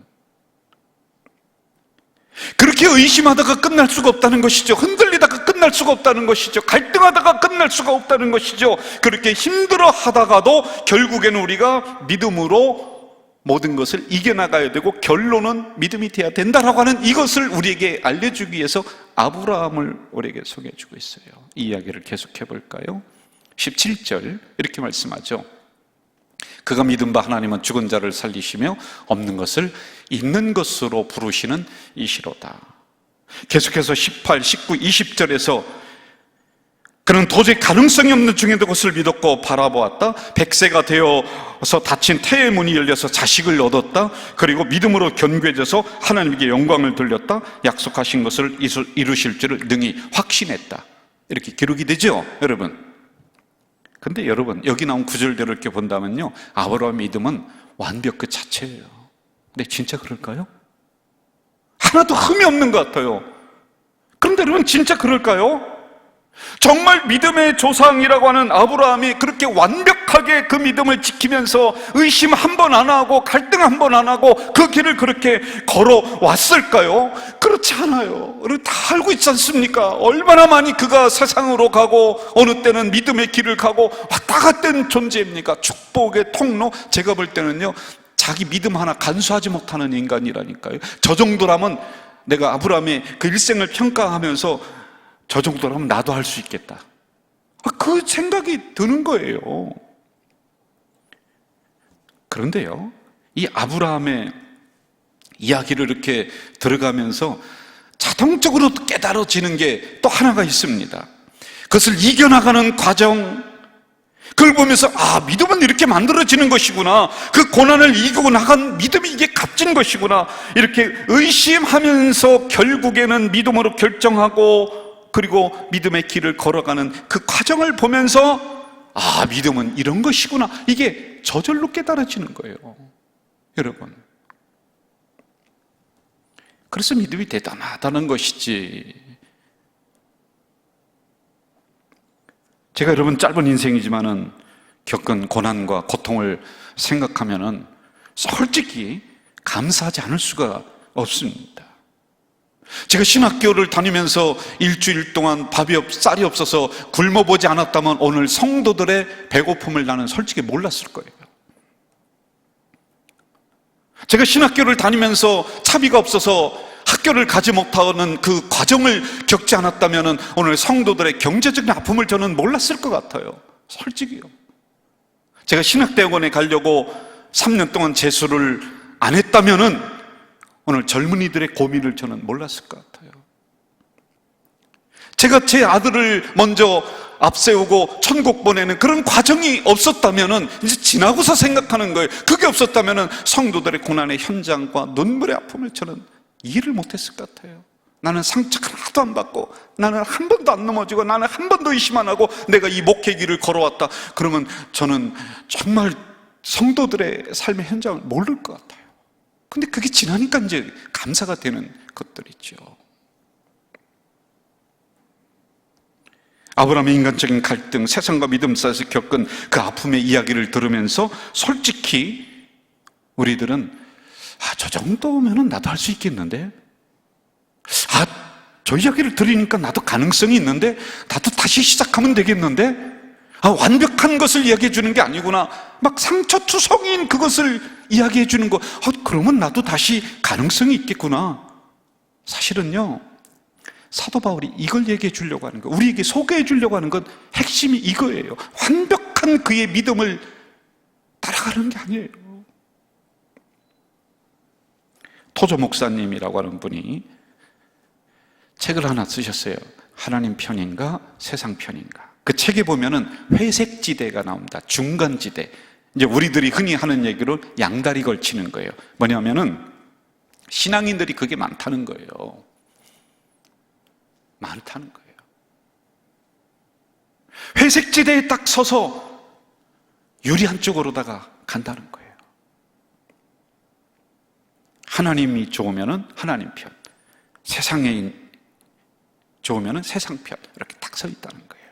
그렇게 의심하다가 끝날 수가 없다는 것이죠. 흔들리다가 끝날 수가 없다는 것이죠. 갈등하다가 끝날 수가 없다는 것이죠. 그렇게 힘들어 하다가도 결국에는 우리가 믿음으로 모든 것을 이겨나가야 되고 결론은 믿음이 돼야 된다라고 하는 이것을 우리에게 알려주기 위해서 아브라함을 우리에게 소개해주고 있어요. 이 이야기를 계속해 볼까요? 17절 이렇게 말씀하죠. 그가 믿은 바 하나님은 죽은 자를 살리시며 없는 것을 있는 것으로 부르시는 이시로다. 계속해서 18, 19, 20절에서 그는 도저히 가능성이 없는 중에도 그것을 믿었고 바라보았다. 100세가 되어서 닫힌 태의 문이 열려서 자식을 얻었다. 그리고 믿음으로 견고해져서 하나님께 영광을 돌렸다. 약속하신 것을 이루실 줄을 능히 확신했다. 이렇게 기록이 되죠, 여러분. 근데 여러분, 여기 나온 구절대로 이렇게 본다면요, 아브라함의 믿음은 완벽 그 자체예요. 근데 진짜 그럴까요? 하나도 흠이 없는 것 같아요. 그런데 여러분, 진짜 그럴까요? 정말 믿음의 조상이라고 하는 아브라함이 그렇게 완벽하게 그 믿음을 지키면서 의심 한 번 안 하고 갈등 한 번 안 하고 그 길을 그렇게 걸어왔을까요? 그렇지 않아요. 우리 다 알고 있지 않습니까? 얼마나 많이 그가 세상으로 가고 어느 때는 믿음의 길을 가고 왔다 갔던 존재입니까? 축복의 통로. 제가 볼 때는요, 자기 믿음 하나 간수하지 못하는 인간이라니까요. 저 정도라면 내가 아브라함의 그 일생을 평가하면서 저 정도라면 나도 할 수 있겠다. 그 생각이 드는 거예요. 그런데요, 이 아브라함의 이야기를 이렇게 들어가면서 자동적으로 깨달아지는 게 또 하나가 있습니다. 그것을 이겨나가는 과정, 그걸 보면서 믿음은 이렇게 만들어지는 것이구나, 그 고난을 이기고 나간 믿음이 이게 값진 것이구나, 이렇게 의심하면서 결국에는 믿음으로 결정하고 그리고 믿음의 길을 걸어가는 그 과정을 보면서 믿음은 이런 것이구나, 이게 저절로 깨달아지는 거예요, 여러분. 그래서 믿음이 대단하다는 것이지. 제가 여러분 짧은 인생이지만은 겪은 고난과 고통을 생각하면은 솔직히 감사하지 않을 수가 없습니다. 제가 신학교를 다니면서 일주일 동안 쌀이 없어서 굶어보지 않았다면 오늘 성도들의 배고픔을 나는 솔직히 몰랐을 거예요. 제가 신학교를 다니면서 차비가 없어서 학교를 가지 못하는 그 과정을 겪지 않았다면 오늘 성도들의 경제적인 아픔을 저는 몰랐을 것 같아요, 솔직히요. 제가 신학대학원에 가려고 3년 동안 재수를 안 했다면 오늘 젊은이들의 고민을 저는 몰랐을 것 같아요. 제가 제 아들을 먼저 앞세우고 천국 보내는 그런 과정이 없었다면 이제 지나고서 생각하는 거예요. 그게 없었다면 성도들의 고난의 현장과 눈물의 아픔을 저는 이해를 못했을 것 같아요. 나는 상처 하나도 안 받고, 나는 한 번도 안 넘어지고, 나는 한 번도 의심 안 하고 내가 이 목회 길을 걸어왔다. 그러면 저는 정말 성도들의 삶의 현장을 모를 것 같아요. 근데 그게 지나니까 이제 감사가 되는 것들이죠. 아브라함의 인간적인 갈등, 세상과 믿음 사이에서 겪은 그 아픔의 이야기를 들으면서 솔직히 우리들은 저 정도면 나도 할 수 있겠는데, 저 이야기를 들으니까 나도 가능성이 있는데, 나도 다시 시작하면 되겠는데, 완벽한 것을 이야기해 주는 게 아니구나, 막 상처투성이인 그것을 이야기해 주는 거, 그러면 나도 다시 가능성이 있겠구나. 사실은요, 사도 바울이 이걸 얘기해 주려고 하는 거, 우리에게 소개해 주려고 하는 건 핵심이 이거예요. 완벽한 그의 믿음을 따라가는 게 아니에요. 토조 목사님이라고 하는 분이 책을 하나 쓰셨어요. 하나님 편인가 세상 편인가. 그 책에 보면은 회색 지대가 나옵니다. 중간 지대. 이제 우리들이 흔히 하는 얘기로 양다리 걸치는 거예요. 뭐냐면은 신앙인들이 그게 많다는 거예요. 많다는 거예요. 회색 지대에 딱 서서 유리한 쪽으로다가 간다는 거예요. 하나님이 좋으면은 하나님 편, 세상에 좋으면은 세상 편, 이렇게 딱 서 있다는 거예요.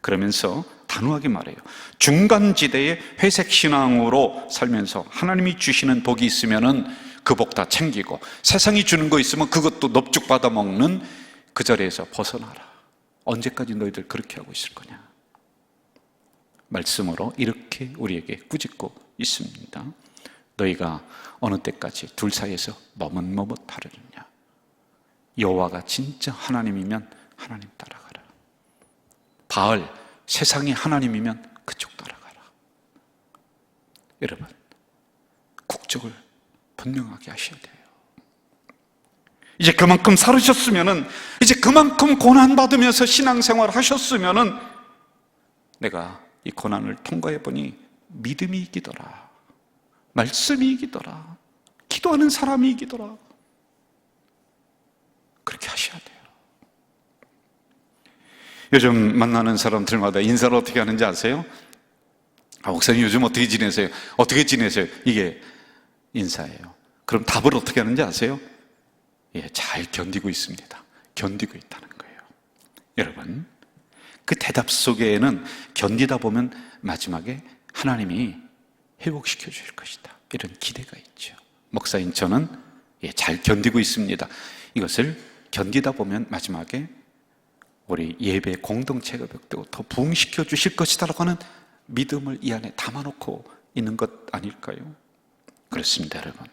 그러면서 단호하게 말해요. 중간지대의 회색 신앙으로 살면서 하나님이 주시는 복이 있으면은 그 복 다 챙기고, 세상이 주는 거 있으면 그것도 넙죽 받아먹는 그 자리에서 벗어나라. 언제까지 너희들 그렇게 하고 있을 거냐? 말씀으로 이렇게 우리에게 꾸짖고 있습니다. 너희가 어느 때까지 둘 사이에서 머뭇머뭇하려느냐? 여호와가 진짜 하나님이면 하나님 따라가라. 바알, 세상이 하나님이면 그쪽 따라가라. 여러분, 국적을 분명하게 하셔야 돼요. 이제 그만큼 살으셨으면은, 이제 그만큼 고난받으면서 신앙생활을 하셨으면은, 내가 이 고난을 통과해 보니 믿음이 이기더라, 말씀이 이기더라, 기도하는 사람이 이기더라. 그렇게 하셔야 돼요. 요즘 만나는 사람들마다 인사를 어떻게 하는지 아세요? 목사님 요즘 어떻게 지내세요? 어떻게 지내세요? 이게 인사예요. 그럼 답을 어떻게 하는지 아세요? 예, 잘 견디고 있습니다. 견디고 있다는 거예요. 여러분, 그 대답 속에는 견디다 보면 마지막에 하나님이 회복시켜 주실 것이다, 이런 기대가 있죠. 목사인 저는 잘 견디고 있습니다. 이것을 견디다 보면 마지막에 우리 예배 공동체가 벽되고 더 부흥시켜 주실 것이다라고 하는 믿음을 이 안에 담아놓고 있는 것 아닐까요? 그렇습니다, 여러분.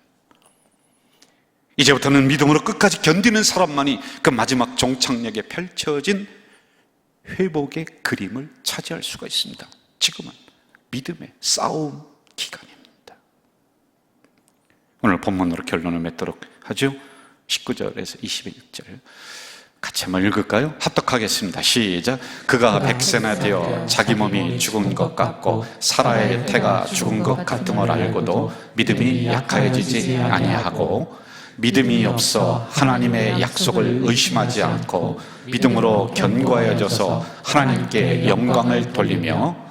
이제부터는 믿음으로 끝까지 견디는 사람만이 그 마지막 종착역에 펼쳐진 회복의 그림을 차지할 수가 있습니다. 지금은 믿음의 싸움 기간입니다. 오늘 본문으로 결론을 맺도록 하죠. 19절에서 21절 같이 한번 읽을까요? 합독하겠습니다. 시작. 그가 백세나 되어 자기 몸이 죽은 것 같고 사라의 태가 죽은 것 같음을 알고도 믿음이 약하여지지 아니하고, 믿음이 없어 하나님의 약속을 의심하지 않고 믿음으로 견고하여져서 하나님께 영광을 돌리며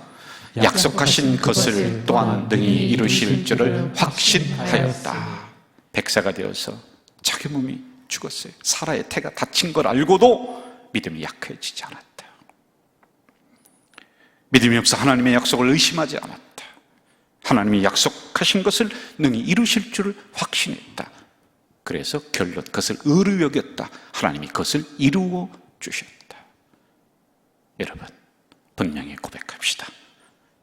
약속하신 것을 또한 능히 이루실 줄을 확신하였다. 백세가 되어서 자기 몸이 죽었어요. 사라의 태가 다친 걸 알고도 믿음이 약해지지 않았다. 믿음이 없어 하나님의 약속을 의심하지 않았다. 하나님이 약속하신 것을 능히 이루실 줄을 확신했다. 그래서 결론, 그것을 의로 여겼다. 하나님이 그것을 이루어 주셨다. 여러분, 분명히 고백합시다.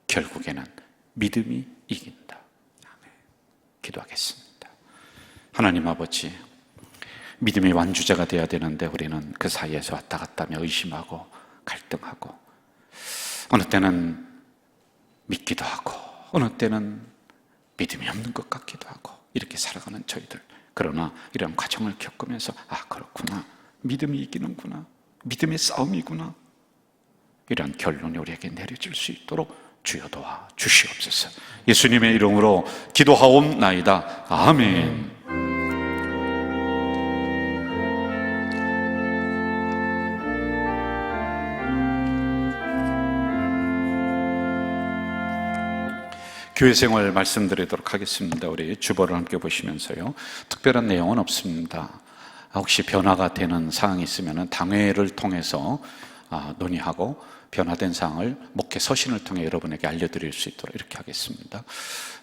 결국에는 믿음이 이긴다. 아멘. 기도하겠습니다. 하나님 아버지, 믿음의 완주자가 되어야 되는데 우리는 그 사이에서 왔다 갔다 하며 의심하고 갈등하고, 어느 때는 믿기도 하고 어느 때는 믿음이 없는 것 같기도 하고, 이렇게 살아가는 저희들. 그러나 이런 과정을 겪으면서 그렇구나, 믿음이 이기는구나, 믿음의 싸움이구나, 이런 결론이 우리에게 내려질 수 있도록 주여 도와 주시옵소서. 예수님의 이름으로 기도하옵나이다. 아멘. 교회 생활 말씀드리도록 하겠습니다. 우리 주보를 함께 보시면서요. 특별한 내용은 없습니다. 혹시 변화가 되는 사항이 있으면 당회를 통해서 논의하고 변화된 사항을 목회 서신을 통해 여러분에게 알려드릴 수 있도록 이렇게 하겠습니다.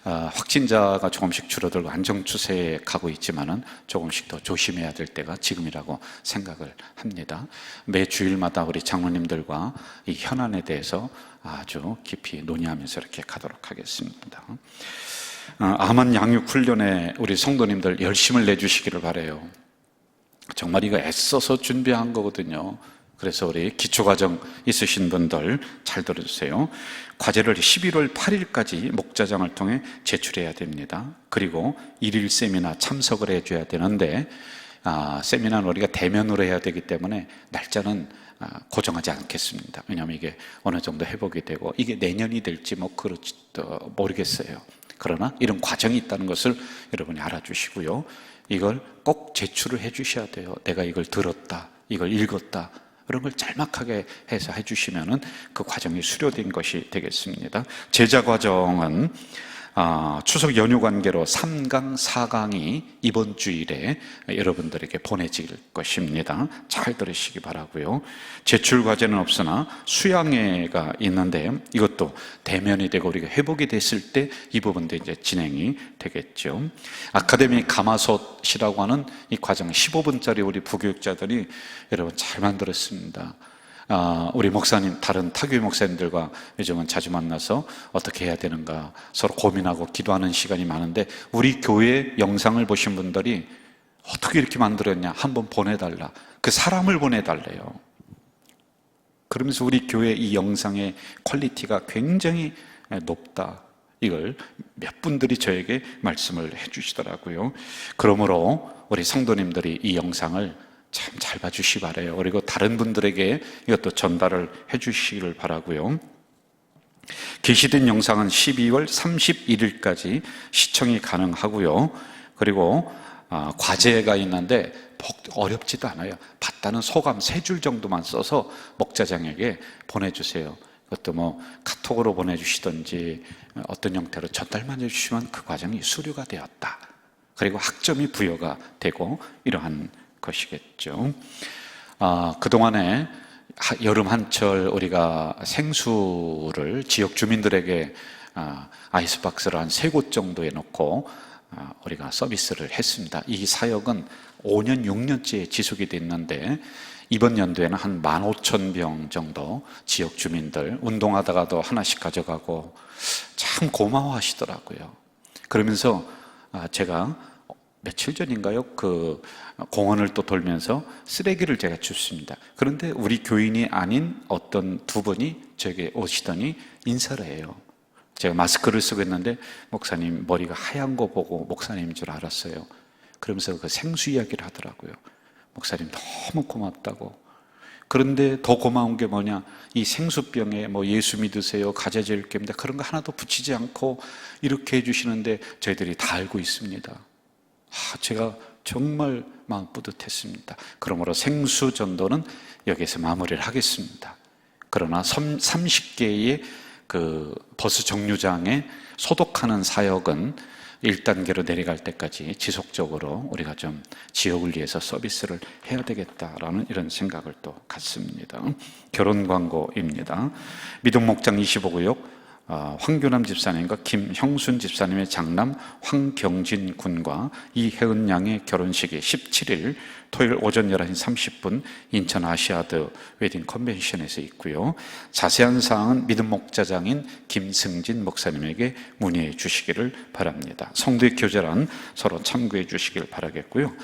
확진자가 조금씩 줄어들고 안정 추세에 가고 있지만은 조금씩 더 조심해야 될 때가 지금이라고 생각을 합니다. 매 주일마다 우리 장로님들과 이 현안에 대해서 아주 깊이 논의하면서 이렇게 가도록 하겠습니다. 암환 양육 훈련에 우리 성도님들 열심을 내주시기를 바라요. 정말 이거 애써서 준비한 거거든요. 그래서 우리 기초과정 있으신 분들 잘 들어주세요. 과제를 11월 8일까지 목자장을 통해 제출해야 됩니다. 그리고 1일 세미나 참석을 해줘야 되는데 세미나는 우리가 대면으로 해야 되기 때문에 날짜는 고정하지 않겠습니다. 왜냐하면 이게 어느 정도 회복이 되고 이게 내년이 될지 뭐 그렇지도 모르겠어요. 그러나 이런 과정이 있다는 것을 여러분이 알아주시고요. 이걸 꼭 제출을 해 주셔야 돼요. 내가 이걸 들었다, 이걸 읽었다, 그런 걸 짤막하게 해서 해주시면은 그 과정이 수료된 것이 되겠습니다. 제자 과정은 추석 연휴 관계로 3강, 4강이 이번 주일에 여러분들에게 보내질 것입니다. 잘 들으시기 바라고요. 제출 과제는 없으나 수양회가 있는데 이것도 대면이 되고 우리가 회복이 됐을 때 이 부분도 이제 진행이 되겠죠. 아카데미 가마솥이라고 하는 이 과정 15분짜리 우리 부교육자들이 여러분 잘 만들었습니다. 우리 목사님, 다른 타교회 목사님들과 요즘은 자주 만나서 어떻게 해야 되는가 서로 고민하고 기도하는 시간이 많은데 우리 교회 영상을 보신 분들이 어떻게 이렇게 만들었냐 한번 보내달라, 그 사람을 보내달래요. 그러면서 우리 교회 이 영상의 퀄리티가 굉장히 높다, 이걸 몇 분들이 저에게 말씀을 해주시더라고요. 그러므로 우리 성도님들이 이 영상을 참 잘 봐주시기 바라요. 그리고 다른 분들에게 이것도 전달을 해주시기를 바라고요. 게시된 영상은 12월 31일까지 시청이 가능하고요. 그리고 과제가 있는데 어렵지도 않아요. 봤다는 소감 3줄 정도만 써서 목자장에게 보내주세요. 그것도 뭐 카톡으로 보내주시든지 어떤 형태로 전달만 해주시면 그 과정이 수료가 되었다, 그리고 학점이 부여가 되고 이러한 것이겠죠. 그동안에 여름 한철 우리가 생수를 지역 주민들에게 아이스박스를 한 3곳 정도에 놓고 우리가 서비스를 했습니다. 이 사역은 5년, 6년째 지속이 됐는데 이번 연도에는 한 15,000병 정도 지역 주민들 운동하다가도 하나씩 가져가고 참 고마워하시더라고요. 그러면서 제가 며칠 전인가요? 그 공원을 또 돌면서 쓰레기를 제가 줍습니다. 그런데 우리 교인이 아닌 어떤 두 분이 저에게 오시더니 인사를 해요. 제가 마스크를 쓰고 있는데 목사님 머리가 하얀 거 보고 목사님인 줄 알았어요. 그러면서 그 생수 이야기를 하더라고요. 목사님 너무 고맙다고. 그런데 더 고마운 게 뭐냐, 이 생수병에 뭐 예수 믿으세요, 가져질 겁니다, 그런 거 하나도 붙이지 않고 이렇게 해주시는데 저희들이 다 알고 있습니다. 제가 정말 마음 뿌듯했습니다. 그러므로 생수 전도는 여기서 마무리를 하겠습니다. 그러나 30개의 그 버스 정류장에 소독하는 사역은 1단계로 내려갈 때까지 지속적으로 우리가 좀 지역을 위해서 서비스를 해야 되겠다라는 이런 생각을 또 갖습니다. 결혼 광고입니다. 믿음 목장 25구역 황교남 집사님과 김형순 집사님의 장남 황경진 군과 이혜은 양의 결혼식이 17일 토요일 오전 11시 30분 인천 아시아드 웨딩 컨벤션에서 있고요. 자세한 사항은 믿음 목자장인 김승진 목사님에게 문의해 주시기를 바랍니다. 성도의 교제란 서로 참고해 주시길 바라겠고요.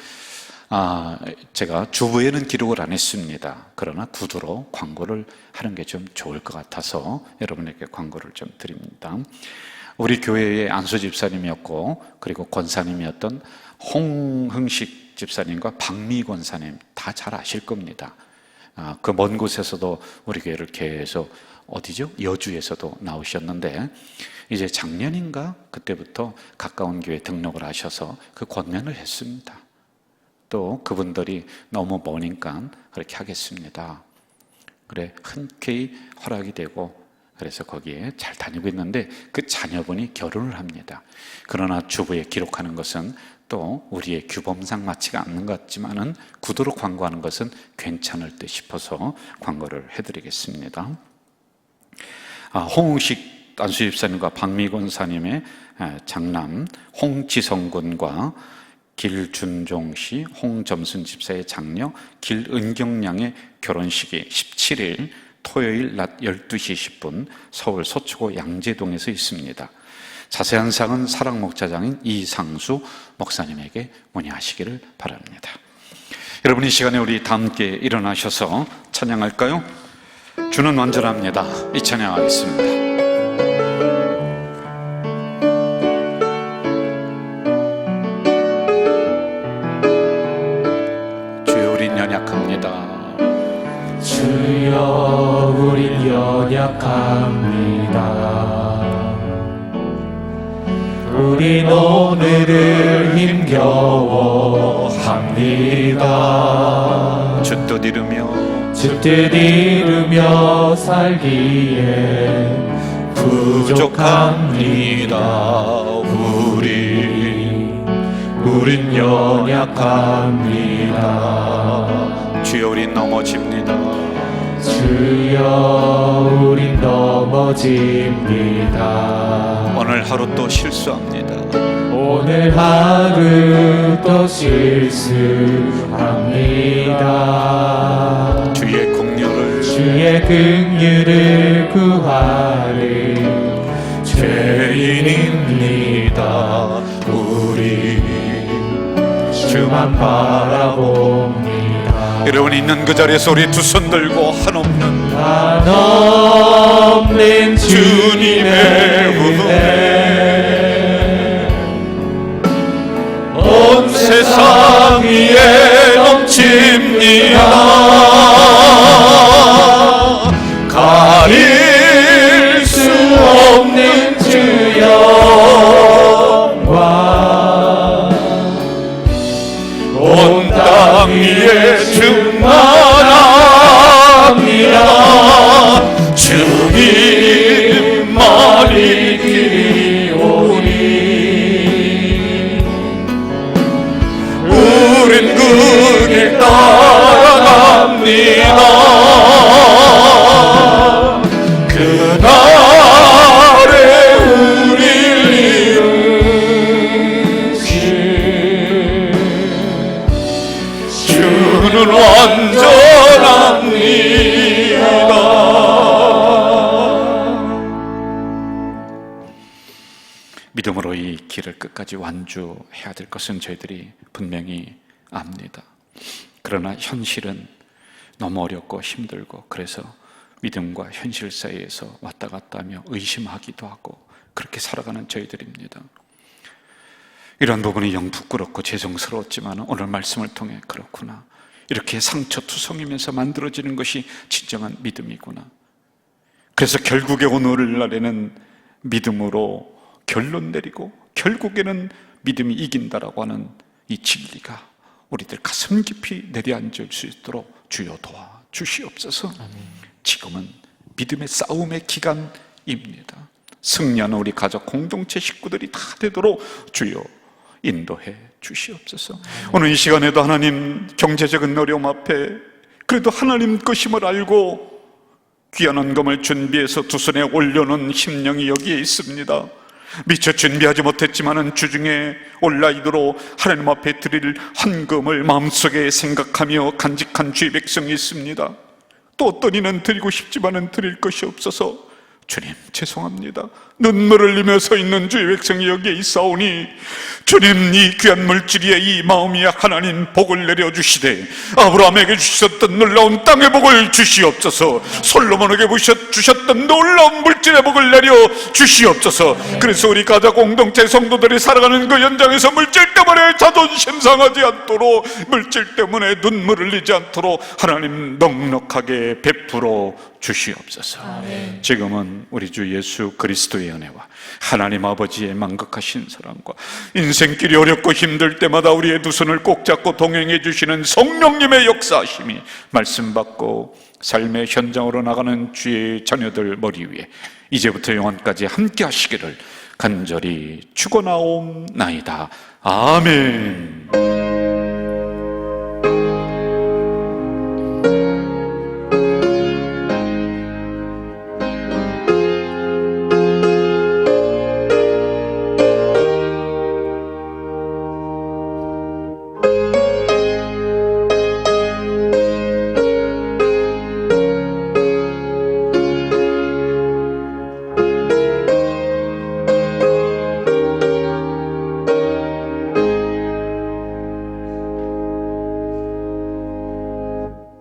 제가 주부에는 기록을 안 했습니다. 그러나 구두로 광고를 하는 게 좀 좋을 것 같아서 여러분에게 광고를 좀 드립니다. 우리 교회의 안수 집사님이었고 그리고 권사님이었던 홍흥식 집사님과 박미 권사님 다 잘 아실 겁니다. 그 먼 곳에서도 우리 교회를 계속 어디죠? 여주에서도 나오셨는데 이제 작년인가 그때부터 가까운 교회 등록을 하셔서 그 권면을 했습니다. 또 그분들이 너무 머니까 그렇게 하겠습니다. 그래 흔쾌히 허락이 되고 그래서 거기에 잘 다니고 있는데 그 자녀분이 결혼을 합니다. 그러나 주부에 기록하는 것은 또 우리의 규범상 맞지가 않는 것 같지만은 구두로 광고하는 것은 괜찮을 듯 싶어서 광고를 해드리겠습니다. 홍웅식 안수집사님과 박미권사님의 장남 홍지성 군과 길준종 씨, 홍점순 집사의 장녀 길은경 양의 결혼식이 17일 토요일 낮 12시 10분 서울 서초구 양재동에서 있습니다. 자세한 사항은 사랑목자장인 이상수 목사님에게 문의하시기를 바랍니다. 여러분 이 시간에 우리 다 함께 일어나셔서 찬양할까요? 주는 완전합니다. 이 찬양하겠습니다. 연약합니다. 주여 우린 연약합니다. 우린 오늘을 힘겨워합니다. 주 뜻 이루며 주 뜻 이루며 살기에 부족합니다. 우린 연약합니다. 주여 우린 넘어집니다. 주여 우린 넘어집니다. 오늘 하루 또 실수합니다. 오늘 하루 또 실수합니다. 주의 긍휼을 구하는 죄인입니다. 우리 주만 바라봅니다. 여러분 있는 그 자리에서 우리 두 손 들고 한없는 주님의 은혜 온 세상 위에 넘칩니다. 가릴 수 없는 주 영광 온 땅 위에 충만합니다. 주님만 이기오니 우린 그 길 따라갑니다. 그날에 우리를 이루신 주는 완전합니다. 믿음으로 이 길을 끝까지 완주해야 될 것은 저희들이 분명히 압니다. 그러나 현실은 너무 어렵고 힘들고 그래서 믿음과 현실 사이에서 왔다 갔다 하며 의심하기도 하고 그렇게 살아가는 저희들입니다. 이런 부분이 영 부끄럽고 죄송스러웠지만 오늘 말씀을 통해 그렇구나, 이렇게 상처투성이면서 만들어지는 것이 진정한 믿음이구나. 그래서 결국에 오늘날에는 믿음으로 결론 내리고 결국에는 믿음이 이긴다라고 하는 이 진리가 우리들 가슴 깊이 내려앉을 수 있도록 주여 도와주시옵소서. 지금은 믿음의 싸움의 기간입니다. 승리하는 우리 가족 공동체 식구들이 다 되도록 주여 인도해 주시옵소서. 오늘 이 시간에도 하나님 경제적인 어려움 앞에 그래도 하나님 것임을 알고 귀한 헌금을 준비해서 두 손에 올려놓은 심령이 여기에 있습니다. 미처 준비하지 못했지만은 주중에 온라인으로 하나님 앞에 드릴 헌금을 마음속에 생각하며 간직한 주의 백성이 있습니다. 또 어떤 이는 드리고 싶지만은 드릴 것이 없어서 주님 죄송합니다. 눈물을 흘리며 서 있는 주의 백성이 여기에 있사오니 주님 이 귀한 물질의 이 마음이 하나님 복을 내려주시되 아브라함에게 주셨던 놀라운 땅의 복을 주시옵소서, 솔로몬에게 주셨던 놀라운 물질의 복을 내려주시옵소서. 그래서 우리 가족 공동체 성도들이 살아가는 그 현장에서 물질 때문에 자존심 상하지 않도록, 물질 때문에 눈물 흘리지 않도록 하나님 넉넉하게 베풀어 주시옵소서. 아멘. 지금은 우리 주 예수 그리스도의 은혜와 하나님 아버지의 만극하신 사랑과 인생길이 어렵고 힘들 때마다 우리의 두 손을 꼭 잡고 동행해 주시는 성령님의 역사하심이 말씀 받고 삶의 현장으로 나가는 주의 자녀들 머리 위에 이제부터 영원까지 함께 하시기를 간절히 축원하옵나이다. 아멘.